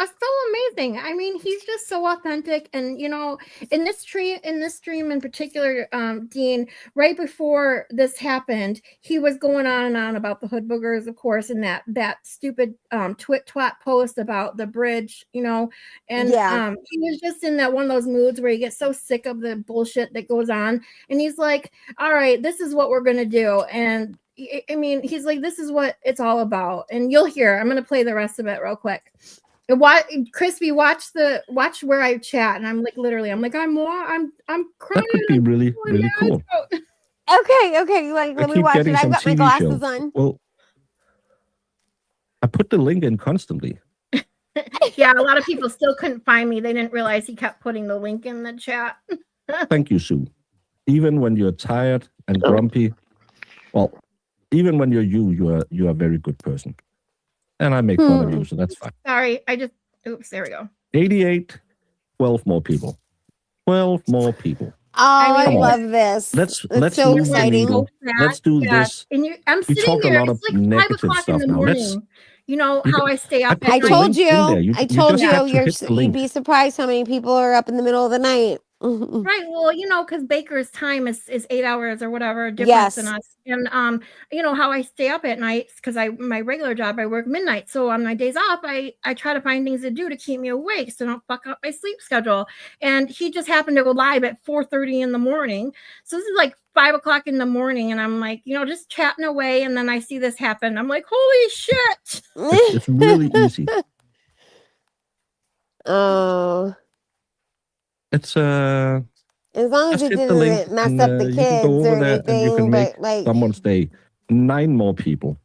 amazing. I mean, he's just so authentic, and in this stream in particular, Dean, right before this happened, he was going on and on about the hood boogers, of course, and that stupid twat post about the bridge, and
yeah.
he was just in that one of those moods where he gets so sick of the bullshit that goes on, and he's like, "All right, this is what we're gonna do," and I mean, he's like, this is what it's all about. And you'll hear, I'm going to play the rest of it real quick. What Crispy, watch where I chat. And I'm like, literally, I'm like, I'm crying.
That could be really, really cool.
Okay, like
I
let me
keep
watch it.
getting
I've
some
got my
TV
glasses
shows.
on.
Well, I put the link in constantly.
Yeah, a lot of people still couldn't find me. They didn't realize he kept putting the link in the chat.
Thank you, Sue. Even when you're tired and grumpy, well, even when you are a very good person. And I make fun of you, so that's fine.
Sorry, oops, there we go.
88, 12 more people. 12 more people.
Oh, I
Come on.
love this.
Let's
so
move the
exciting.
needle. Let's do this.
And I'm
We
sitting
talked a
there.
lot
It's
of
like 5
negative
o'clock in
stuff
the
now.
morning. You know
You
how
can-
I stay
I
up
put
at
I
the
night.
told
link in there.
you.
You
I told
just have to hit the
you'd
link.
be surprised how many people are up in the middle of the night.
Right. Well, because Baker's time is 8 hours or whatever difference than
Yes.
us. And how I stay up at night because my regular job I work midnight. So on my days off, I try to find things to do to keep me awake so I don't fuck up my sleep schedule. And he just happened to go live at 4:30 in the morning. So this is like 5 o'clock in the morning, and I'm like, just chatting away, and then I see this happen. I'm like, holy shit.
It's really easy.
Oh.
It's
As long as
just
it
hit the link
didn't mess
and
up the
you can go
kids
over
or
there and you can
anything,
make
but like
someone's day. 9 more people.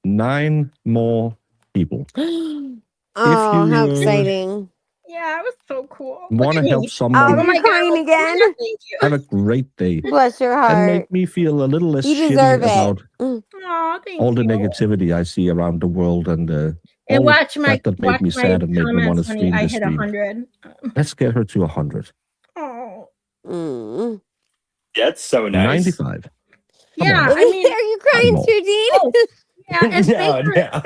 9 more people.
oh,
you,
how exciting.
Yeah, it was so cool.
Want to help
Oh,
someone
you're crying again?
Thank you.
have a great day
Bless your
and
heart.
make me feel a little less
You
shitty
deserve it.
about
Aw, thank
all the
you.
negativity I see around the world and
And
all
watch my
that made me sad and made me want to
comments when
stream
I
this
hit
stream.
100.
Let's get her to 100.
Oh,
Mm.
That's so nice.
95.
yeah.
on.
I mean,
Are you crying
more.
too, Dean?
oh, yeah. And
No,
Baker,
no.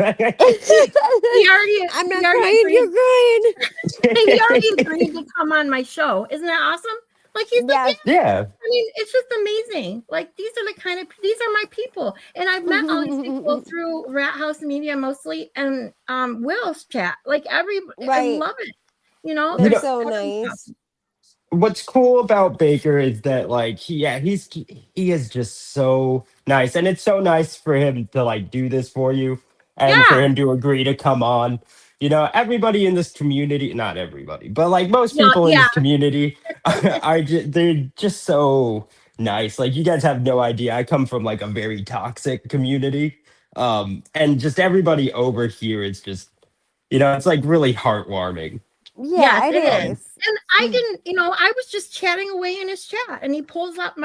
he already,
I'm not
he already
crying,
agreed,
you're crying.
he already agreed to come on my show. Isn't that awesome? Like he's like,
Yes.
Yeah.
I mean, it's just amazing. Like these are these are my people, and I've met all these people through Rat House Media mostly, and Will's chat. Like I
Right.
love it.
They're
there's
so
stuff.
nice.
What's cool about Baker is that like he is just so nice, and it's so nice for him to like do this for you and for
Yeah.
him to agree to come on. Everybody in this community, not everybody, but like most
Yeah,
people in
yeah.
this community they're just so nice. Like you guys have no idea. I come from like a very toxic community. And just everybody over here is just it's like really heartwarming.
Yeah,
Yes,
it
it
is.
is. And I didn't, I was just chatting away in his chat, and he pulls up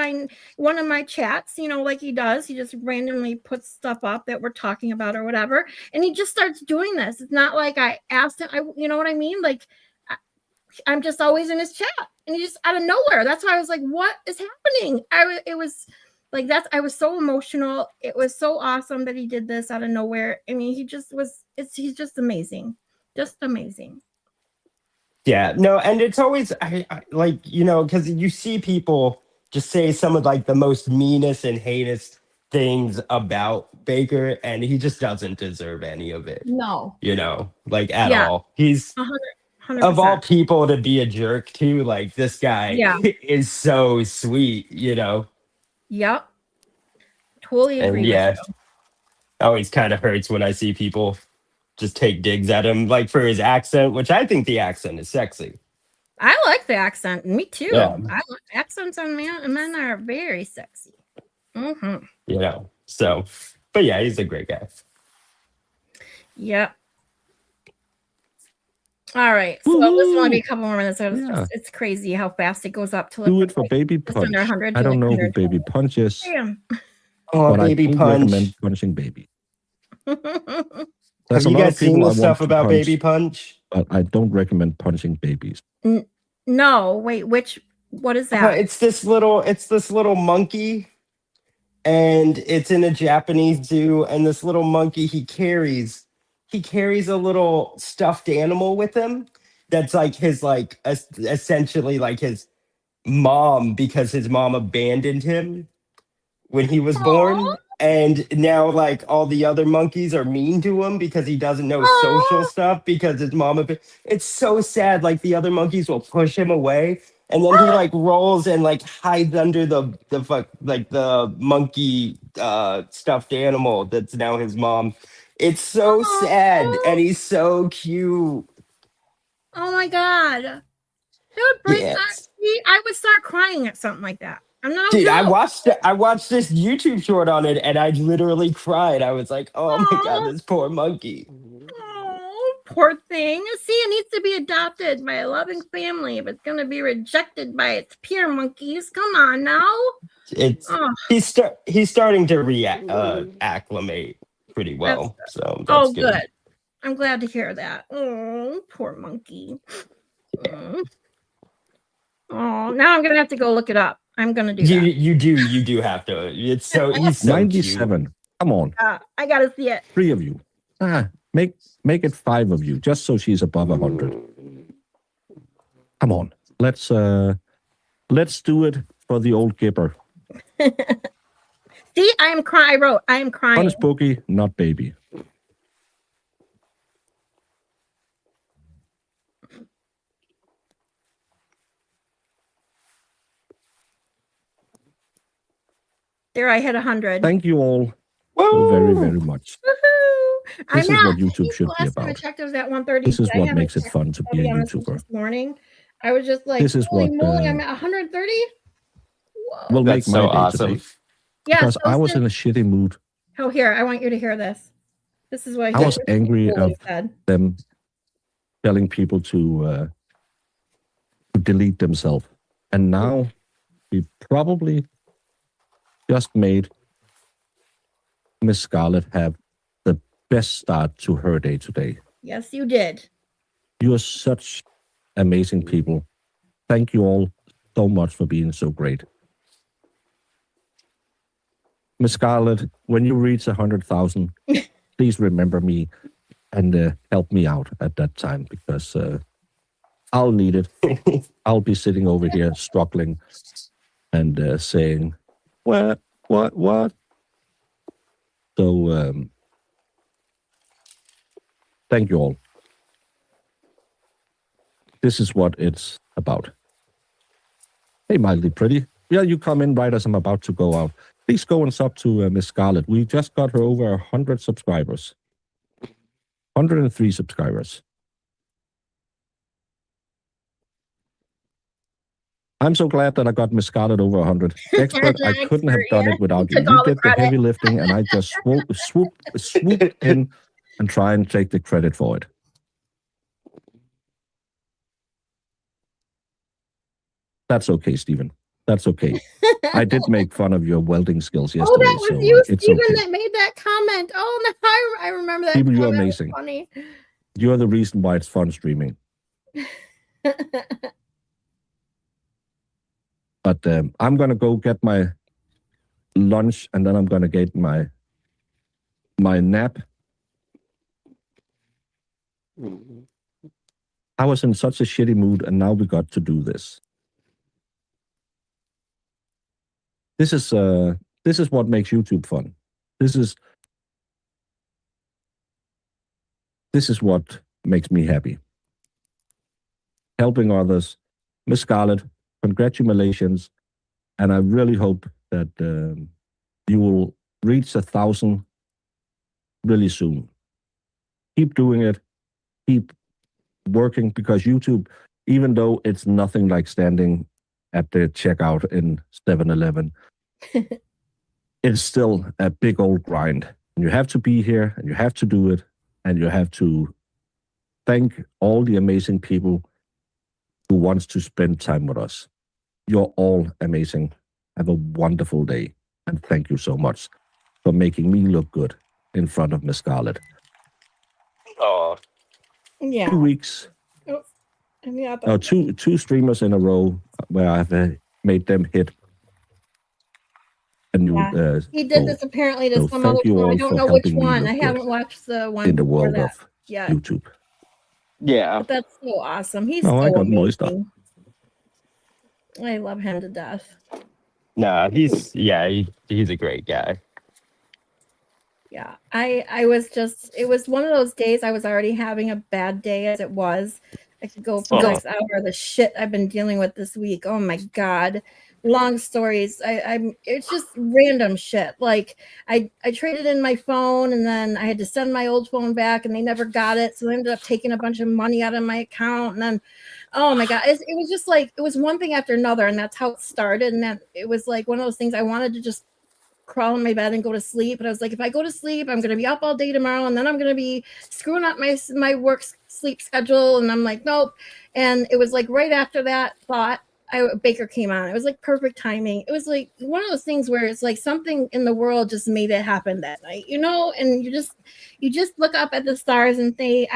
one of my chats, like he does. He just randomly puts stuff up that we're talking about or whatever, and he just starts doing this. It's not like I asked him. You know what I mean? Like I'm just always in his chat, and he just out of nowhere. That's why I was like, "What is happening?" It was like that's. I was so emotional. It was so awesome that he did this out of nowhere. I mean, he just was. He's just amazing, just amazing.
Yeah, no, and it's always I like because you see people just say some of like the most meanest and heinous things about Baker, and he just doesn't deserve any of it.
No,
like at all. He's
100%.
of all people to be a jerk to. Like this guy
Yeah.
is so sweet.
Yep. Totally agree
And
with
yeah,
you.
always kind of hurts when I see people just take digs at him, like for his accent, which I think the accent is sexy.
I like the accent. Me too.
Yeah.
Accents on men are very sexy. Mm-hmm.
You know, so, but yeah, he's a great guy.
Yep. All right. So this will only be a couple more minutes. It's crazy how fast it goes up to
Do it for Baby Punch.
under 100
I don't know who Baby Punch is,
Damn.
Oh,
but
Baby
I do
Punch.
recommend punching Baby.
Have
There's a
you
lot
guys
of people
seen
I
the
want
stuff
to
about
punch,
Baby Punch?
but I don't recommend punching babies.
No, wait, what is that?
It's this little monkey, and it's in a Japanese zoo, and this little monkey he carries a little stuffed animal with him that's like his essentially like his mom, because his mom abandoned him when he was born, and now like all the other monkeys are mean to him because he doesn't know social stuff because his mom it's so sad. Like the other monkeys will push him away, and then he like rolls and like hides under the monkey stuffed animal that's now his mom. It's so sad, and he's so cute.
Oh my god. That would break
Yes.
I would start crying at something like that. I'm not
Dude,
joke.
I watched this YouTube short on it, and I literally cried. I was like, "Oh my god, this poor monkey."
Oh, poor thing. See, it needs to be adopted by a loving family if it's going to be rejected by its peer monkeys. Come on now.
He's starting to acclimate pretty well. That's
good. I'm glad to hear that. Oh, poor monkey. Oh, now I'm going to have to go look it up. I'm going to do that.
You do have to. He's so
97.
Cute.
Come on.
I got to see it.
3 of you. Make it 5 of you, just so she's above 100. Come on. Let's do it for the old Gipper.
See, I am crying. I am crying.
Honest Boogie, not Baby.
There, I hit 100.
Thank you all so very, very much.
Woohoo!
This is what YouTube should be
Last time I
about.
checked, it was at 130.
This is
I
what
haven't
makes it
checked,
fun to be a
honest,
YouTuber.
This morning, I was just like,
This is
holy
what
moly, I'm at 130. Whoa.
will make
That's
my
so
day
awesome.
today.
Yeah,
Because I was in a shitty mood.
Oh, here, I want you to hear this. This is what
I was angry of
said.
them telling people to delete themselves. And now we probably just made Miss Scarlet have the best start to her day today.
Yes, you did.
You are such amazing people. Thank you all so much for being so great. Miss Scarlet, when you reach 100,000, please remember me and help me out at that time, because I'll need it. I'll be sitting over here struggling and saying, what? So, thank you all. This is what it's about. Hey, Mildly Pretty. Yeah, you come in right as I'm about to go out. Please go and sub to Miss Scarlet. We just got her over 100 subscribers. 103 subscribers. I'm so glad that I got Miss Scarlet over 100. Expert, I couldn't have done it without you. You did the heavy lifting, and I just swooped in and try and take the credit for it. That's okay, Stephen. That's okay. I did make fun of your welding skills yesterday.
Oh, that was you, Stephen,
okay.
that made that comment. Oh, no, I remember that.
Stephen, you're amazing.
Funny.
You're the reason why it's fun streaming. But I'm going to go get my lunch, and then I'm going to get my nap. I was in such a shitty mood, and now we got to do this. This is what makes YouTube fun. This is what makes me happy. Helping others. Miss Scarlet, congratulations. And I really hope that you will reach 1,000 really soon. keep doing it, keep working, because YouTube, even though it's nothing like standing at the checkout in 7-Eleven, it's still a big old grind. And you have to be here and you have to do it. And you have to thank all the amazing people who wants to spend time with us. You're all amazing. Have a wonderful day. And thank you so much for making me look good in front of Miss Scarlet.
Oh,
2
Yeah.
weeks,
Oh, yeah.
no, two streamers in a row where I've made them hit a new
Yeah. He did
goal.
this apparently to
So
some other
thank you
one. I
all
don't
for
know which
helping me
one. I
look good
haven't watched the one
in the
before
world
that
of
yet.
YouTube.
yeah.
But that's so awesome. He's
Oh, I
so
got moist up.
amazing. I love him to death.
No, he's a great guy.
Yeah. I was just, it was one of those days I was already having a bad day as it was. I could go for the
Oh.
next hour. The shit I've been dealing with this week. Oh my God. Long stories. It's just random shit. Like I traded in my phone and then I had to send my old phone back and they never got it. So I ended up taking a bunch of money out of my account. And then, oh my God, it was just like, it was one thing after another. And that's how it started. And then it was like one of those things I wanted to just crawl in my bed and go to sleep. But I was like, if I go to sleep, I'm going to be up all day tomorrow. And then I'm going to be screwing up my work sleep schedule. And I'm like, nope. And it was like right after that thought, Baker came on. It was like perfect timing. It was like one of those things where it's like something in the world just made it happen that night, you know? And you just look up at the stars and say,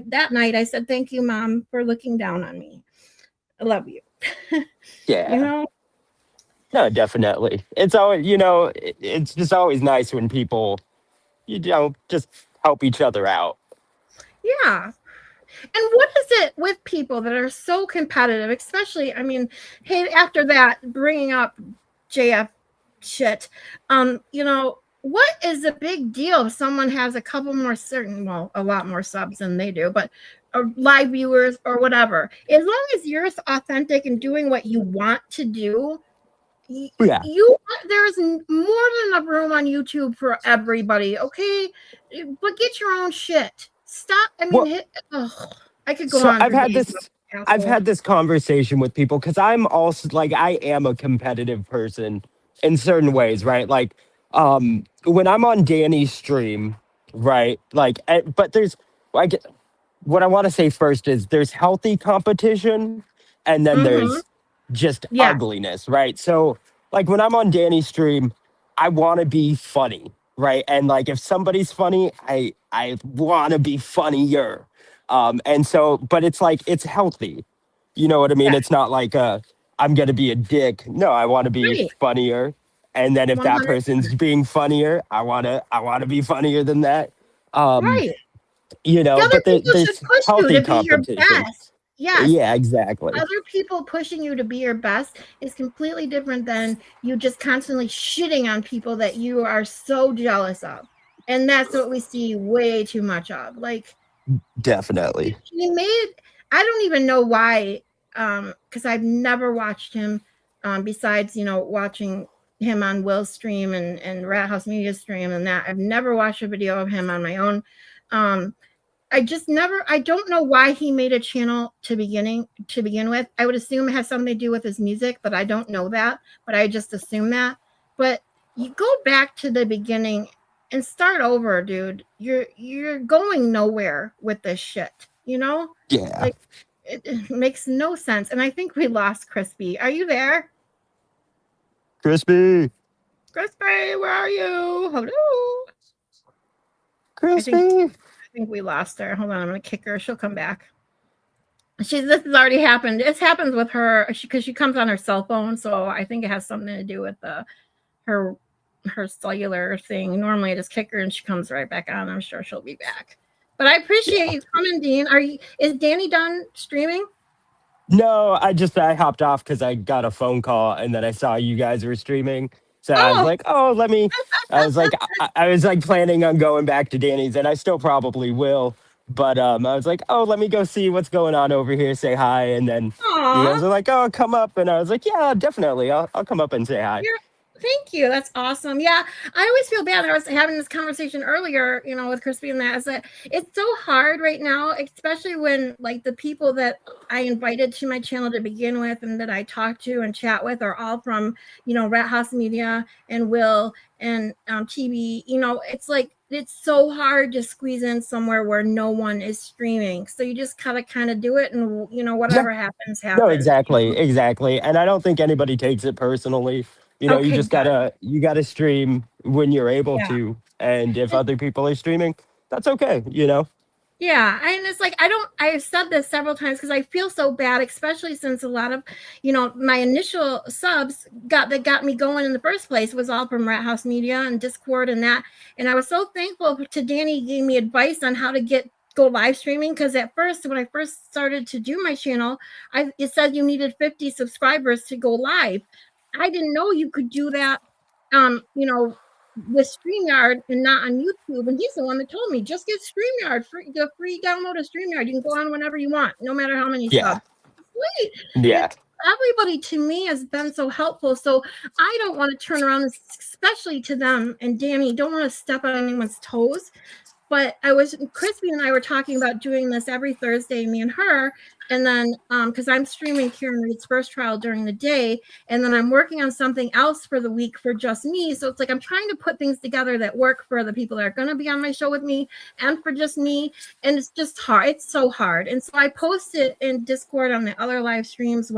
that night I said, thank you, Mom, for looking down on me. I love you.
Yeah.
You know?
No, definitely. It's always, it's just always nice when people, just help each other out.
Yeah. And what is it with people that are so competitive, especially, I mean, hey, after that, bringing up JF shit, what is the big deal if someone has a couple more a lot more subs than they do, but live viewers or whatever? As long as you're authentic and doing what you want to do,
Yeah.
there's more than enough room on YouTube for everybody, okay? But get your own shit. Stop. I mean, I could go
So
on for days.
I've had this conversation with people because I'm also like I am a competitive person in certain ways, right? Like when I'm on Danny's stream, right? Like but there's like what I want to say first is there's healthy competition and then
Mm-hmm.
there's just
Yeah.
ugliness, right? So like when I'm on Danny's stream, I want to be funny, right? And like if somebody's funny, I want to be funnier. And so but it's like it's healthy. You know what I mean?
Yeah.
It's not like I'm going to be a dick. No, I want to be
Right.
funnier. And then if that
100.
person's being funnier, I want to be funnier than that. Um,
Right.
but
Other people should
there's
push you
healthy
to be your
competition.
best. Yes.
Yeah, exactly.
Other people pushing you to be your best is completely different than you just constantly shitting on people that you are so jealous of. And that's what we see way too much of. Like,
Definitely.
I don't even know why, because I've never watched him besides, watching him on Will's stream and Rat House Media stream and that. I've never watched a video of him on my own. I don't know why he made a channel to begin with. I would assume it has something to do with his music, but I don't know that. But I just assume that. But you go back to the beginning and start over, dude. You're going nowhere with this shit, you know?
Yeah.
Like it makes no sense. And I think we lost Crispy. Are you there?
Crispy.
Crispy, where are you? Hello.
Crispy.
I think we lost her. Hold on, I'm gonna kick her. She'll come back. This has already happened. It happens with her because she comes on her cell phone, so I think it has something to do with her cellular thing. Normally, I just kick her and she comes right back on. I'm sure she'll be back. But I appreciate you coming, Dean. Is Danny done streaming?
No, I hopped off because I got a phone call and then I saw you guys were streaming. So I was like, oh, let me. I was like, I was like planning on going back to Danny's, and I still probably will. But I was like, oh, let me go see what's going on over here, say hi, and then you guys
Aw,
were like, oh, come up, and I was like, yeah, definitely, I'll come up and say hi.
Thank you. That's awesome. Yeah, I always feel bad. I was having this conversation earlier, with Crispy and that, is that it's so hard right now, especially when like the people that I invited to my channel to begin with and that I talk to and chat with are all from, Rat House Media and Will and TV. It's like it's so hard to squeeze in somewhere where no one is streaming. So you just gotta kind of do it, and
Yeah.
whatever happens,
No,
happens.
exactly. And I don't think anybody takes it personally. You
Okay,
just
good.
gotta stream when you're able
Yeah.
to. And if other people are streaming, that's okay.
Yeah, and it's like I've said this several times because I feel so bad, especially since a lot of, my initial subs that got me going in the first place was all from Rat House Media and Discord and that. And I was so thankful to Danny gave me advice on how to go live streaming, because at first when I first started to do my channel, it said you needed 50 subscribers to go live. I didn't know you could do that. With StreamYard and not on YouTube. And he's the one that told me, just get StreamYard, the free download of StreamYard. You can go on whenever you want, no matter how many
Yeah.
subs. Wait,
Yeah.
everybody to me has been so helpful. So I don't want to turn around, especially to them. And Danny, don't want to step on anyone's toes. But Crispy and I were talking about doing this every Thursday, me and her. And then, because I'm streaming Karen Reed's first trial during the day, and then I'm working on something else for the week for just me. So it's like I'm trying to put things together that work for the people that are going to be on my show with me and for just me. And it's just hard. It's so hard. And so I post it in Discord on the other live streams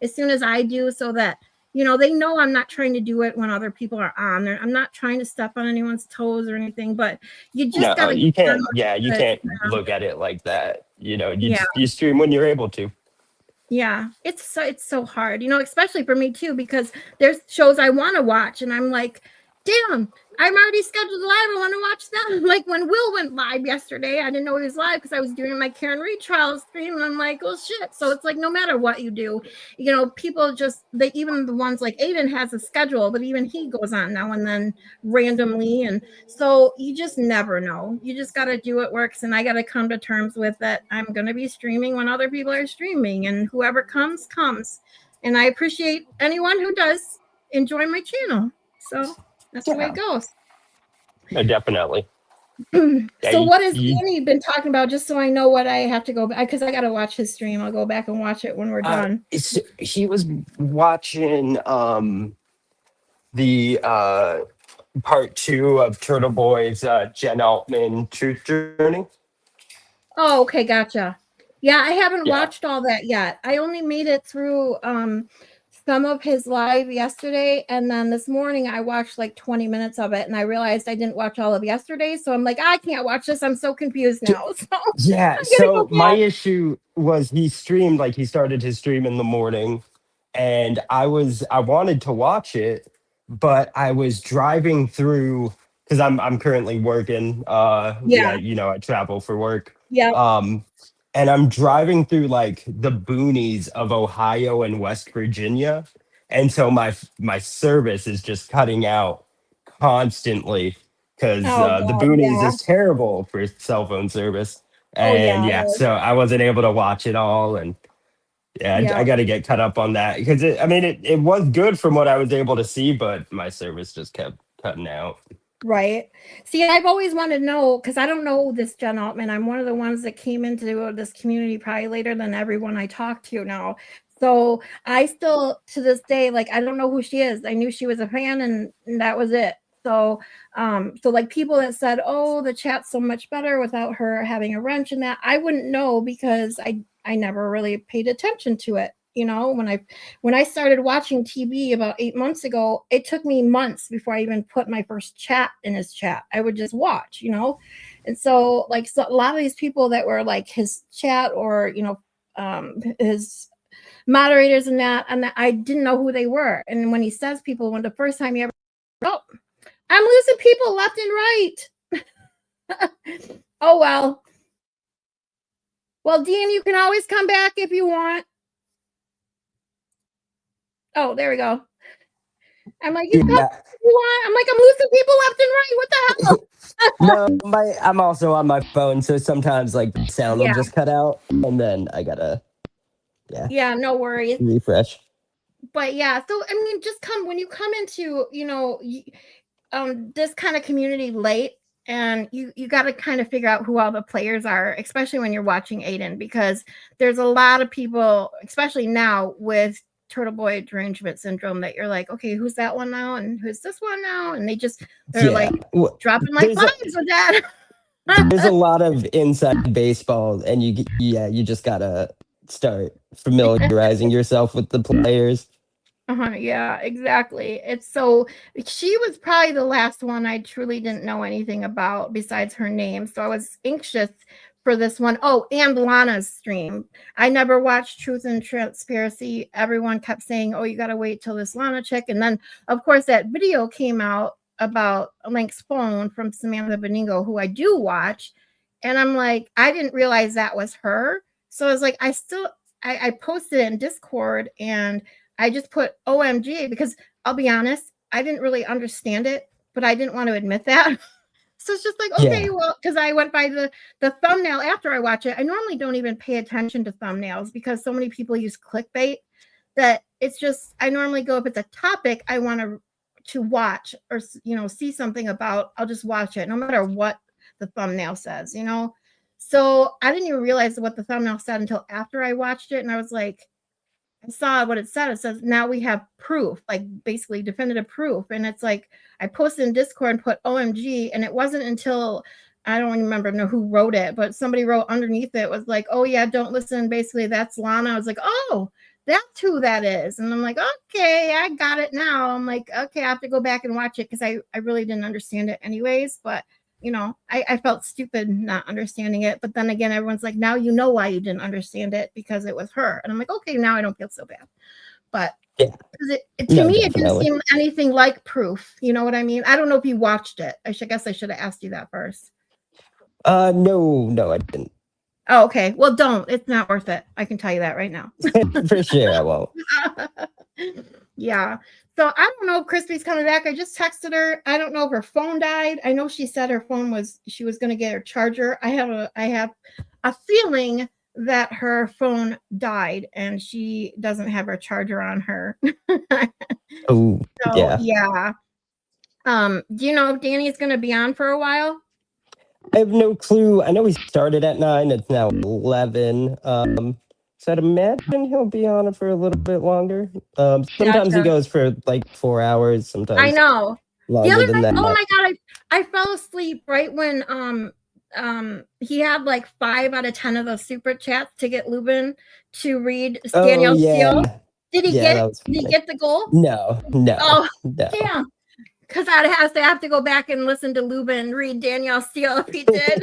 as soon as I do, so that they know I'm not trying to do it when other people are on there. I'm not trying to step on anyone's toes or anything, but you just
No,
gotta
you
get on
can't. Yeah, you
with it.
can't look at it like that.
Yeah.
You stream when you're able to.
Yeah, it's so hard, especially for me too, because there's shows I want to watch, and I'm like, damn, I'm already scheduled live. I want to watch them. Like when Will went live yesterday, I didn't know he was live because I was doing my Karen Reed trial stream, and I'm like, oh shit. So it's like no matter what you do, people even the ones like Aiden has a schedule, but even he goes on now and then randomly, and so you just never know. You just got to do what works, and I got to come to terms with that. I'm going to be streaming when other people are streaming, and whoever comes. And I appreciate anyone who does enjoy my channel. So that's the way it goes.
No, definitely.
So what has Danny been talking about, just so I know what I have to go back, because I got to watch his stream. I'll go back and watch it when we're done.
He was watching the part 2 of Turtleboy's Jen Altman Truth Journey.
Oh, okay, gotcha. Yeah, I haven't watched all that yet. I only made it through some of his live yesterday, and then this morning I watched like 20 minutes of it, and I realized I didn't watch all of yesterday, so I'm like, I can't watch this. I'm so confused now.
So my issue was he started his stream in the morning, and I wanted to watch it, but I was driving through because I'm currently working. I travel for work.
Yeah.
And I'm driving through like the boonies of Ohio and West Virginia, and so my service is just cutting out constantly because the boonies is terrible for cell phone service. And so I wasn't able to watch it all, and I got to get caught up on that because it was good from what I was able to see, but my service just kept cutting out.
Right. See, I've always wanted to know, because I don't know this Jen Altman. I'm one of the ones that came into this community probably later than everyone I talk to now. So I still, to this day, like, I don't know who she is. I knew she was a fan, and that was it. So, like people that said, oh, the chat's so much better without her having a wrench in that, I wouldn't know because I never really paid attention to it. When I started watching TV about 8 months ago, it took me months before I even put my first chat in his chat. I would just watch, and so a lot of these people that were like his chat or his moderators and that I didn't know who they were. And when he says people, when the first time he ever, oh, I'm losing people left and right. Oh well, Dean, you can always come back if you want. Oh, there we go. I'm like, you want? I'm like, I'm losing people left and right. What the hell?
No, I'm also on my phone, so sometimes like the sound will just cut out, and then I gotta,
no worries.
refresh.
But yeah, so I mean, just when you come into, this kind of community late, and you got to kind of figure out who all the players are, especially when you're watching Aiden, because there's a lot of people, especially now with Turtleboy Derangement Syndrome, that you're like, okay, who's that one now, and who's this one now, and they're like dropping like flies with that.
There's a lot of inside baseball, and you just gotta start familiarizing yourself with the players.
Yeah, exactly. It's so she was probably the last one I truly didn't know anything about besides her name. So I was anxious for this one. Oh, and Lana's stream. I never watched Truth and Transparency. Everyone kept saying, "Oh, you got to wait till this Lana chick." And then, of course, that video came out about Link's phone from Samantha Beningo, who I do watch. And I'm like, I didn't realize that was her. So I was like, I posted it in Discord, and I just put OMG because I'll be honest, I didn't really understand it, but I didn't want to admit that. So it's just like, okay, well, because I went by the thumbnail after I watch it. I normally don't even pay attention to thumbnails because so many people use clickbait that it's just, I normally go, if it's a topic I want to watch or, see something about, I'll just watch it no matter what the thumbnail says, So I didn't even realize what the thumbnail said until after I watched it. And I was like, I saw what it said. It says, now we have proof, like basically definitive proof. And it's like, I posted in Discord and put OMG. And it wasn't until, I don't remember who wrote it, but somebody wrote underneath it was like, oh yeah, don't listen. Basically, that's Lana. I was like, oh, that's who that is. And I'm like, okay, I got it now. I'm like, okay, I have to go back and watch it because I really didn't understand it anyways. But I felt stupid not understanding it. But then again, everyone's like, now you know why you didn't understand it, because it was her. And I'm like, okay, now I don't feel so bad. But to me, it didn't seem anything like proof. You know what I mean? I don't know if you watched it. I guess I should have asked you that first.
No, I didn't.
Oh, okay. Well, don't. It's not worth it. I can tell you that right now.
For sure, I won't.
Yeah. So I don't know if Krispy's coming back. I just texted her. I don't know if her phone died. I know she said she was going to get her charger. I have a feeling that her phone died and she doesn't have her charger on her.
Oh, so,
yeah. Do you know if Danny's going to be on for a while?
I have no clue. I know we started at 9. It's now 11. So I'd imagine he'll be on it for a little bit longer. Sometimes he goes for like 4 hours. Sometimes
I know.
Longer
the other
than
night,
that.
oh my god, I fell asleep right when he had like 5 out of 10 of those super chats to get Lubin to read Danielle's Steele. Did he get the goal?
No.
Oh, damn. Because I'd have to go back and listen to Lubin read Danielle Steele if he did.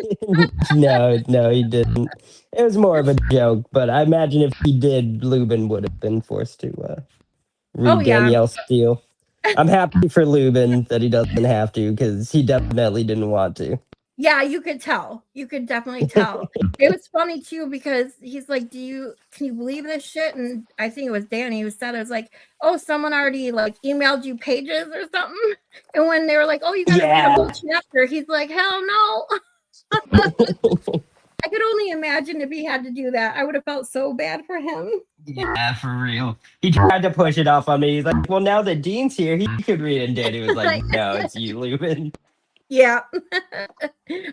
No, he didn't. It was more of a joke, but I imagine if he did, Lubin would have been forced to read Danielle Steele. I'm happy for Lubin that he doesn't have to, because he definitely didn't want to.
Yeah, you could tell. You could definitely tell. It was funny too because he's like, can you believe this shit? And I think it was Danny who said, it was like, oh, someone already like emailed you pages or something. And when they were like, oh, you gotta read a whole chapter, he's like, hell no. I could only imagine if he had to do that. I would have felt so bad for him.
Yeah, for real. He tried to push it off on me. He's like, well, now that Dean's here, he could read it. And Danny was like, no, it's you, Lubin.
Yeah.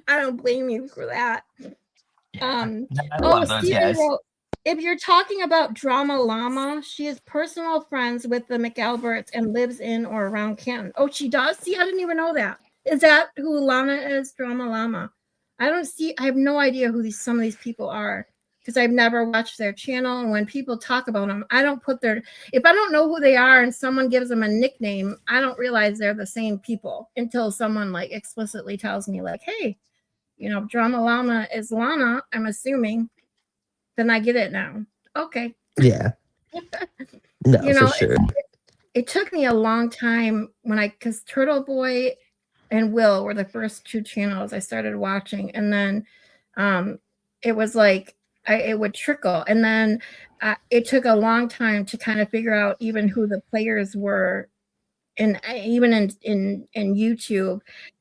I don't blame you for that. Stephen wrote, if you're talking about Drama Llama, she is personal friends with the McAlberts and lives in or around Canton. Oh, she does? See, I didn't even know that. Is that who Lana is? Drama Llama. I have no idea who some of these people are because I've never watched their channel. And when people talk about them, I don't put if I don't know who they are and someone gives them a nickname, I don't realize they're the same people until someone like explicitly tells me like, hey, Drama Llama is Lana, I'm assuming. Then I get it now. Okay.
Yeah. No, for sure.
It took me a long time because Turtleboy and Will were the first 2 channels I started watching. And then it was like, it would trickle. And then it took a long time to kind of figure out even who the players were. And even in YouTube,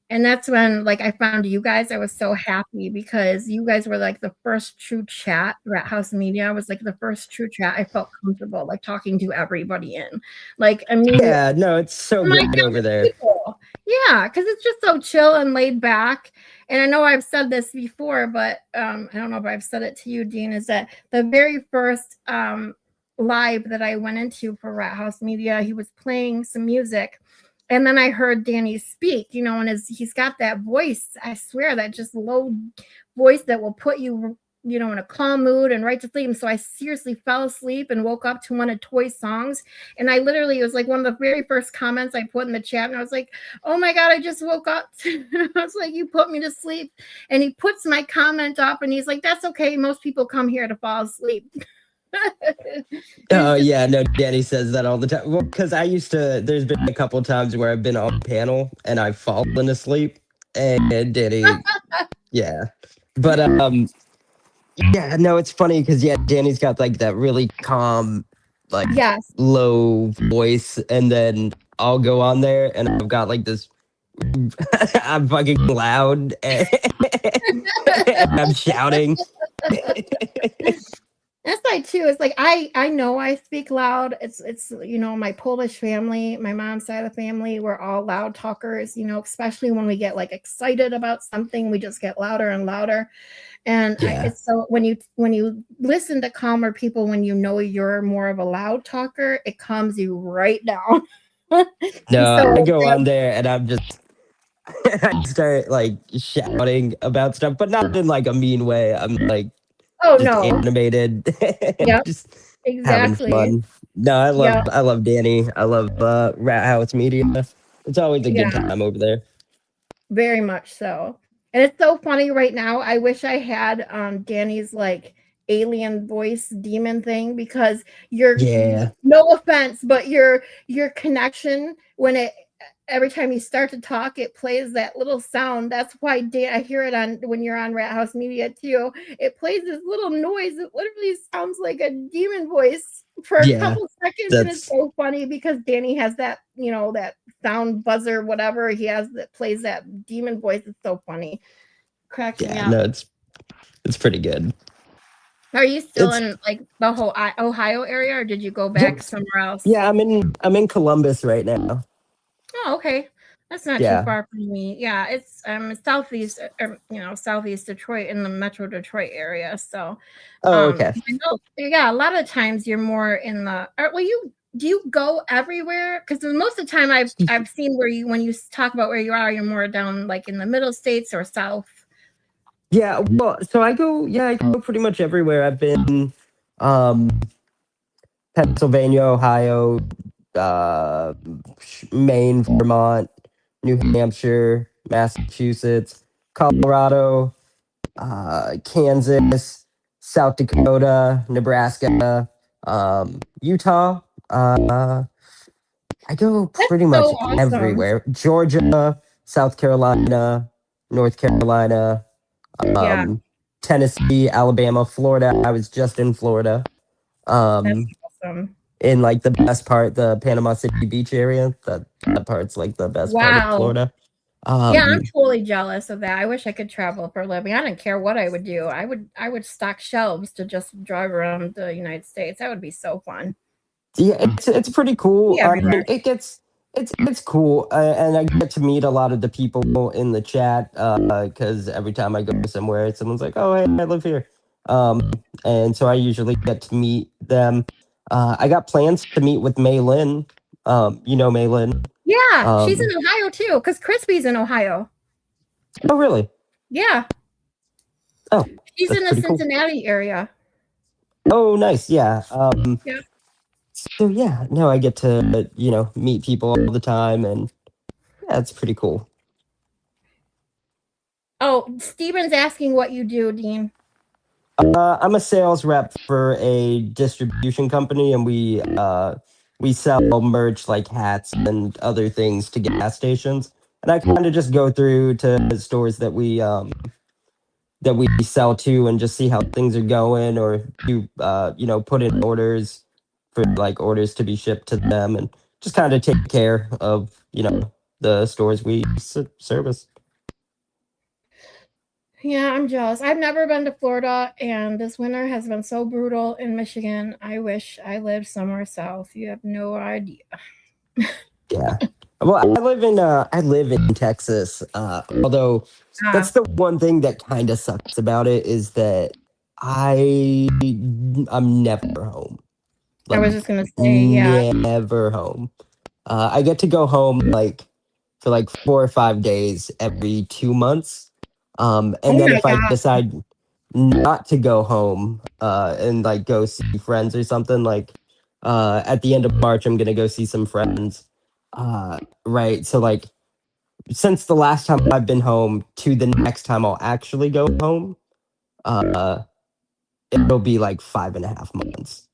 And that's when, like, I found you guys. I was so happy because you guys were like the first true chat. Rat House Media was like the first true chat I felt comfortable like talking to everybody in. Like, I mean,
Yeah, no, it's so
my
good over there.
people. Yeah, because it's just so chill and laid back. And I know I've said this before, but I don't know if I've said it to you, Dean, is that the very first live that I went into for Rat House Media, he was playing some music. And then I heard Danny speak, you know, and he's got that voice, I swear, that just low voice that will put you, you know, in a calm mood and right to sleep. And so I seriously fell asleep and woke up to one of Toy's songs. And I literally, it was like one of the very first comments I put in the chat. And I was like, oh my God, I just woke up. And I was like, you put me to sleep. And he puts my comment up and he's like, that's okay. Most people come here to fall asleep.
Oh yeah, no, Danny says that all the time. Well, because I used to. There's been a couple times where I've been on panel and I've fallen asleep, and Danny, yeah, but yeah, no, it's funny because yeah, Danny's got like that really calm, like
Yes.
low voice, and then I'll go on there and I've got like this. I'm fucking loud and I'm shouting.
That's like too. It's like I know I speak loud. It's you know, my Polish family, my mom's side of the family, we're all loud talkers, you know, especially when we get like excited about something, we just get louder and louder. And
Yeah.
it's so when you listen to calmer people, when you know you're more of a loud talker, it calms you right down.
No,
So
I go on there and I'm just I start like shouting about stuff, but not in like a mean way. I'm like
oh
just
no.
animated,
Yep,
just having
exactly.
fun. No,
Yeah,
I love Danny. I love Rat House Media. It's always a good
yeah.
time over there.
Very much so. And it's so funny right now. I wish I had Danny's like alien voice demon thing because your
Yeah,
no offense, but your connection when it every time you start to talk, it plays that little sound. That's why I hear it on when you're on Rat House Media too. It plays this little noise. It literally sounds like a demon voice for a
yeah.
couple seconds, and it's
That's
so funny because Danny has that, you know, that sound buzzer, whatever he has that plays that demon voice. It's so funny. Cracks me
yeah.
up.
No, it's pretty good.
Are you still
It's
in like the whole Ohio area, or did you go back
yep.
somewhere else?
Yeah, I'm in Columbus right now.
Oh, okay. That's not too
Yeah.
far from me. Yeah, it's southeast, you know, southeast Detroit in the Metro Detroit area. So,
Oh, okay.
I know, yeah, a lot of times you're more in the. Well, you do you go everywhere? Because most of the time I've seen where you when you talk about where you are, you're more down like in the middle states or south.
Yeah, well, so I go pretty much everywhere. I've been um Pennsylvania, Ohio, uh Maine, Vermont, New Hampshire, Massachusetts, Colorado, Kansas, South Dakota, Nebraska, Utah. I go
That's
pretty much
so awesome.
everywhere. Georgia, South Carolina, North Carolina,
Yeah,
um, Tennessee, Alabama, Florida. I was just in Florida.
that's
Um,
awesome.
in like the best part, the Panama City Beach area. That part's like the best part of
Wow.
Florida.
Yeah, I'm
Um,
totally jealous of that. I wish I could travel for a living. I don't care what I would do. I would stock shelves to just drive around the United States. That would be so fun.
yeah, it's pretty cool.
Be everywhere.
It gets it's cool, and I get to meet a lot of the people in the chat because every time I go somewhere, someone's like, "Oh, hey, I live here," and so I usually get to meet them. I got plans to meet with Mei Lin. You know Mei Lin.
Yeah, she's in
Um,
Ohio too, because Crispy's in Ohio.
oh, really?
Yeah,
Oh,
she's
that's
in the
pretty cool.
Cincinnati area.
Oh, nice. Yeah.
Yeah.
So yeah, no, I get to meet people all the time, and yeah, it's pretty cool.
Oh, Steven's asking what you do, Dean.
I'm a sales rep for a distribution company, and we sell merch like hats and other things to gas stations. And I kind of just go through to the stores that we sell to and just see how things are going, or do put in orders for like orders to be shipped to them, and just kind of take care of the stores we service.
Yeah, I'm jealous. I've never been to Florida, and this winter has been so brutal in Michigan. I wish I lived somewhere south. You have no idea.
Yeah. Well, I live in Texas. Although
Ah,
that's the one thing that kind of sucks about it is that I I'm never home.
I was
Like
just gonna say, yeah.
never home. I get to go home like for like 4 or 5 days every 2 months. And
Oh
then
my
if I
god.
decide not to go home and like go see friends or something, like at the end of March, I'm gonna go see some friends. Right. So like since the last time I've been home to the next time I'll actually go home, uh, it'll be like 5.5 months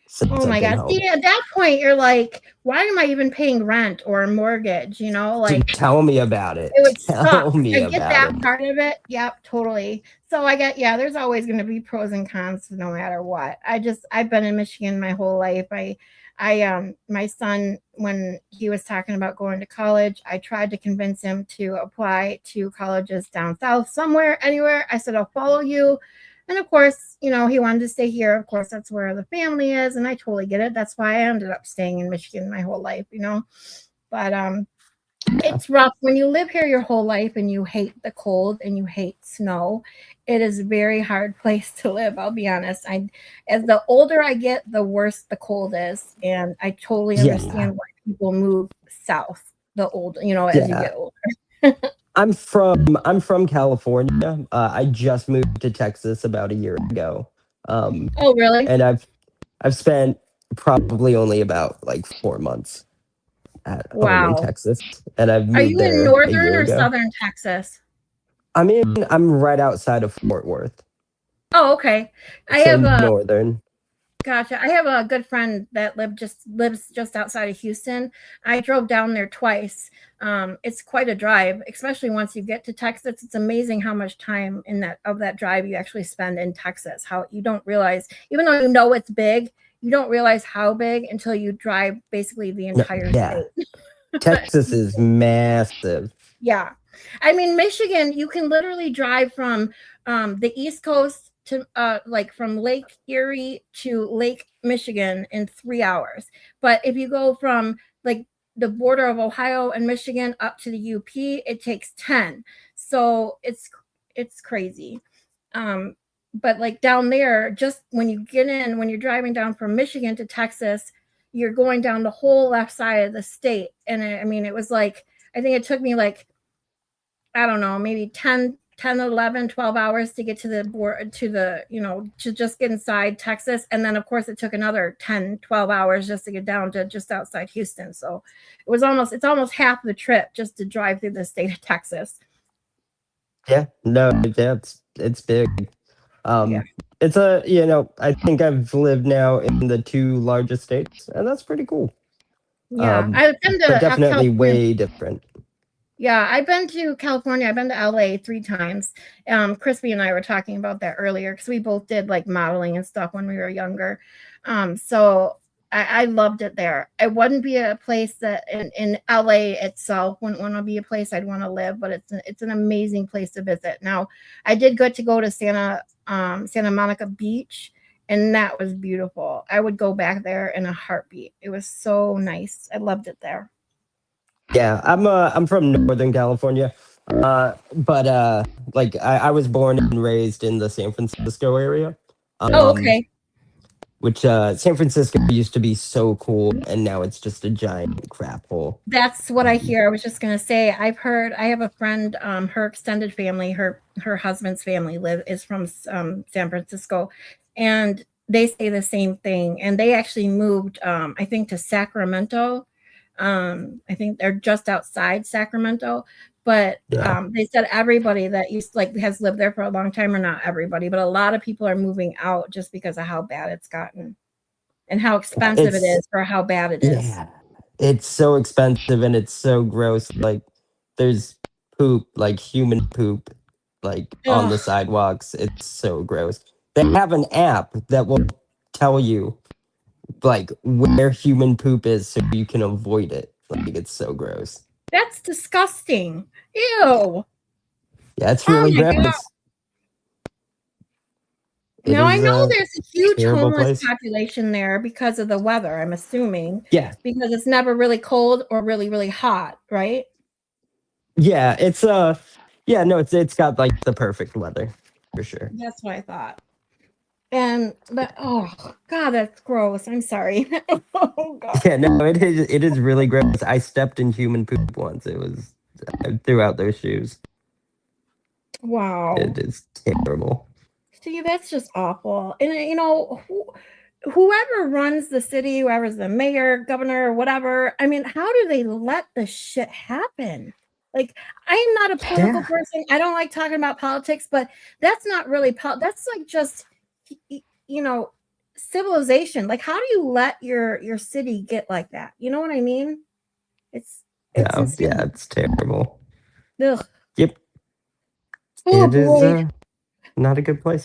since
Oh
I've
my
been
god.
home.
See, at that point, you're like, why am I even paying rent or a mortgage?
Dude,
Like
tell me about it.
it would
Tell
suck.
me
I get
about
that
it.
part of it. Yep, totally. So yeah, there's always going to be pros and cons no matter what. I've been in Michigan my whole life. My son, when he was talking about going to college, I tried to convince him to apply to colleges down south somewhere, anywhere. I said, I'll follow you. And of course, he wanted to stay here. Of course, that's where the family is. And I totally get it. That's why I ended up staying in Michigan my whole life. But
Yeah.
it's rough when you live here your whole life and you hate the cold and you hate snow. It is a very hard place to live, I'll be honest. As the older I get, the worse the cold is, and I totally
Yeah.
understand why people move south as you
Yeah.
get older.
I'm from California. I just moved to Texas about a year ago. Um,
Oh, really?
and I've spent probably only about like 4 months at home in
Wow.
Texas, and I've
Are
moved
you in
there a
northern
year
or
ago.
southern Texas?
I'm right outside of Fort Worth,
Oh, okay. I
so
have a
northern.
Gotcha. I have a good friend that lives just outside of Houston. I drove down there twice. It's quite a drive, especially once you get to Texas. It's amazing how much time in that drive you actually spend in Texas. How you don't realize, even though you know it's big, you don't realize how big until you drive basically the
No,
entire
yeah,
state.
Texas is massive.
Yeah. I mean, Michigan, you can literally drive from the East Coast to like from Lake Erie to Lake Michigan in 3 hours. But if you go from like the border of Ohio and Michigan up to the UP, it takes 10. So it's crazy. Um, but like down there, just when you're driving down from Michigan to Texas, you're going down the whole left side of the state. And I mean, it was like, I think it took me like, I don't know, maybe 11, 12 hours to get to the board to just get inside Texas. And then of course it took another 10, 12 hours just to get down to just outside Houston. So it's almost half the trip just to drive through the state of Texas.
Yeah, no, yeah, it's big.
Yeah.
It's I think I've lived now in the two largest states, and that's pretty cool.
Yeah.
Um,
I've been
but
to
definitely
California.
way different.
Yeah, I've been to California. I've been to LA 3 times. Crispy and I were talking about that earlier because we both did like modeling and stuff when we were younger. So I loved it there. It wouldn't be a place that in LA itself wouldn't want to be a place I'd want to live, but it's an amazing place to visit. Now, I did get to go to Santa Monica Beach, and that was beautiful. I would go back there in a heartbeat. It was so nice. I loved it there.
Yeah, I'm from Northern California, but like I was born and raised in the San Francisco area,
Oh,
um,
okay.
which San Francisco used to be so cool, and now it's just a giant crap hole.
That's what I hear. I was just gonna say, I have a friend, her extended family, her husband's family is from San Francisco, and they say the same thing. And they actually moved, I think, to Sacramento. I think they're just outside Sacramento, but
Yeah,
they said everybody that used like has lived there for a long time, or not everybody, but a lot of people are moving out just because of how bad it's gotten and how expensive it
it's
is for how bad it is.
yeah, it's so expensive and it's so gross. Like there's poop, like human poop, like on the
Ugh.
sidewalks. It's so gross. They have an app that will tell you like where human poop is so you can avoid it. Like it's so gross.
That's disgusting.
Yeah.
Ew.
Yeah, it's
Oh
really
my god.
gross.
Now I know there's a huge
terrible
homeless
place.
population there because of the weather, I'm assuming.
Yeah.
Because it's never really cold or really, really hot, right?
Yeah, it's it's got like the perfect weather for sure.
That's what I thought. But oh god, that's gross. I'm sorry. Oh god.
Yeah, no, it is really gross. I stepped in human poop once. It was I threw out those shoes.
Wow.
It is terrible.
See, that's just awful. And you know, whoever runs the city, whoever's the mayor, governor, whatever, I mean, how do they let this shit happen? Like, I am not a political
Yeah.
person. I don't like talking about politics, but that's not really that's like just you know, civilization. Like, how do you let your city get like that? You know what I mean? It's
No,
insane.
yeah, it's terrible.
Ugh.
Yep.
Oh
It is
boy.
not a good place.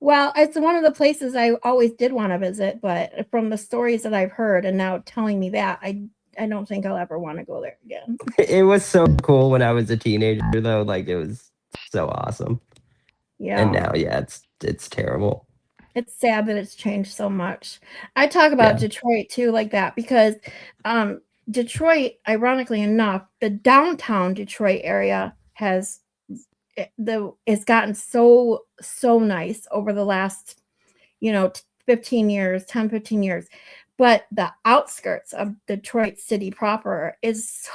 Well, it's one of the places I always did want to visit, but from the stories that I've heard and now telling me that, I don't think I'll ever want to go there again.
It was so cool when I was a teenager though. Like it was so awesome.
Yeah.
And now, yeah, it's terrible.
It's sad that it's changed so much. I talk about Detroit too like that because Detroit, ironically enough, the downtown Detroit area has it's gotten so nice over the last 15 years, 10-15 years, but the outskirts of Detroit city proper is so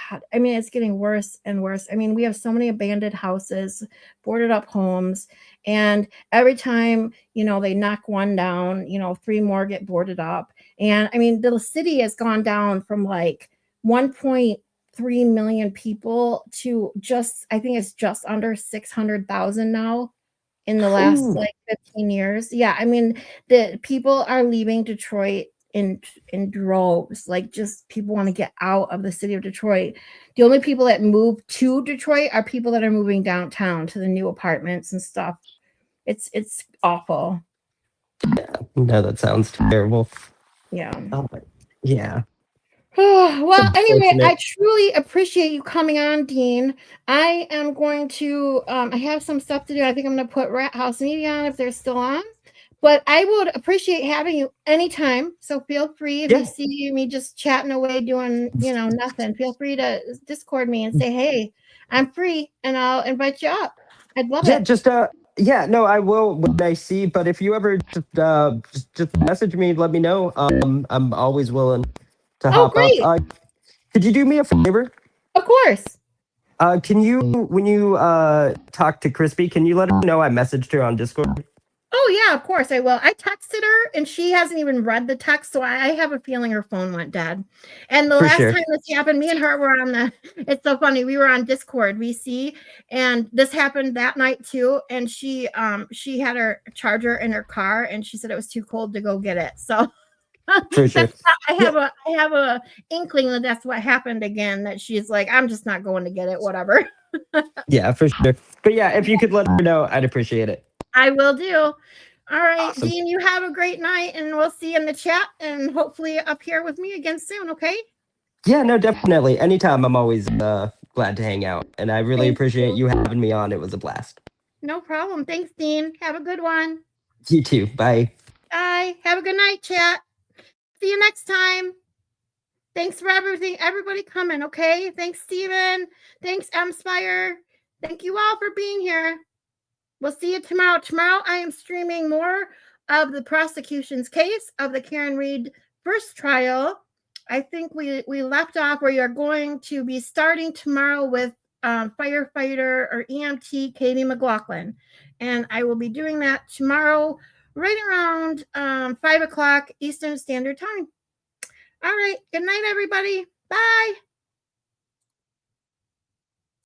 bad. I mean, it's getting worse and worse. I mean, we have so many abandoned houses, boarded up homes, and every time they knock one down, 3 more get boarded up. And I mean, the city has gone down from like 1.3 million people to I think it's just under 600,000 now in the last like 15 years. Yeah, I mean, the people are leaving Detroit in droves. Like, just people want to get out of the city of Detroit. The only people that move to Detroit are people that are moving downtown to the new apartments and stuff. It's awful.
Yeah, no, that sounds terrible.
Yeah.
Yeah.
Well, anyway, I truly appreciate you coming on, Dean. I am going to I have some stuff to do. I think I'm going to put Rat House Media on if they're still on. But I would appreciate having you anytime. So feel free if you see me just chatting away doing, nothing. Feel free to Discord me and say, "Hey, I'm free," and I'll invite you up. I'd love it.
Just no, I will when I see. But if you ever just message me, let me know. I'm always willing to hop up. Could you do me a favor?
Of course.
Can you, when you talk to Krispy, can you let her know I messaged her on Discord?
Oh yeah, of course I will. I texted her and she hasn't even read the text, so I have a feeling her phone went dead. And the last time this happened, me and her were on it's so funny, we were on Discord VC, and this happened that night too. And she had her charger in her car and she said it was too cold to go get it. So I have a inkling that that's what happened again, that she's like, I'm just not going to get it, whatever.
Yeah, for sure. But yeah, if you could let her know, I'd appreciate it.
I will do. All right, awesome. Dean, you have a great night, and we'll see you in the chat and hopefully up here with me again soon, okay?
Yeah, no, definitely. Anytime. I'm always glad to hang out, and I really appreciate you having me on. It was a blast.
No problem. Thanks, Dean. Have a good one.
You too. Bye.
Bye. Have a good night, chat. See you next time. Thanks for everything, everybody coming, okay? Thanks, Steven. Thanks, Spire. Thank you all for being here. We'll see you tomorrow. Tomorrow, I am streaming more of the prosecution's case of the Karen Reed first trial. I think we left off where you're going to be starting tomorrow with firefighter or EMT Katie McLaughlin. And I will be doing that tomorrow right around 5 o'clock Eastern Standard Time. All right. Good night, everybody. Bye.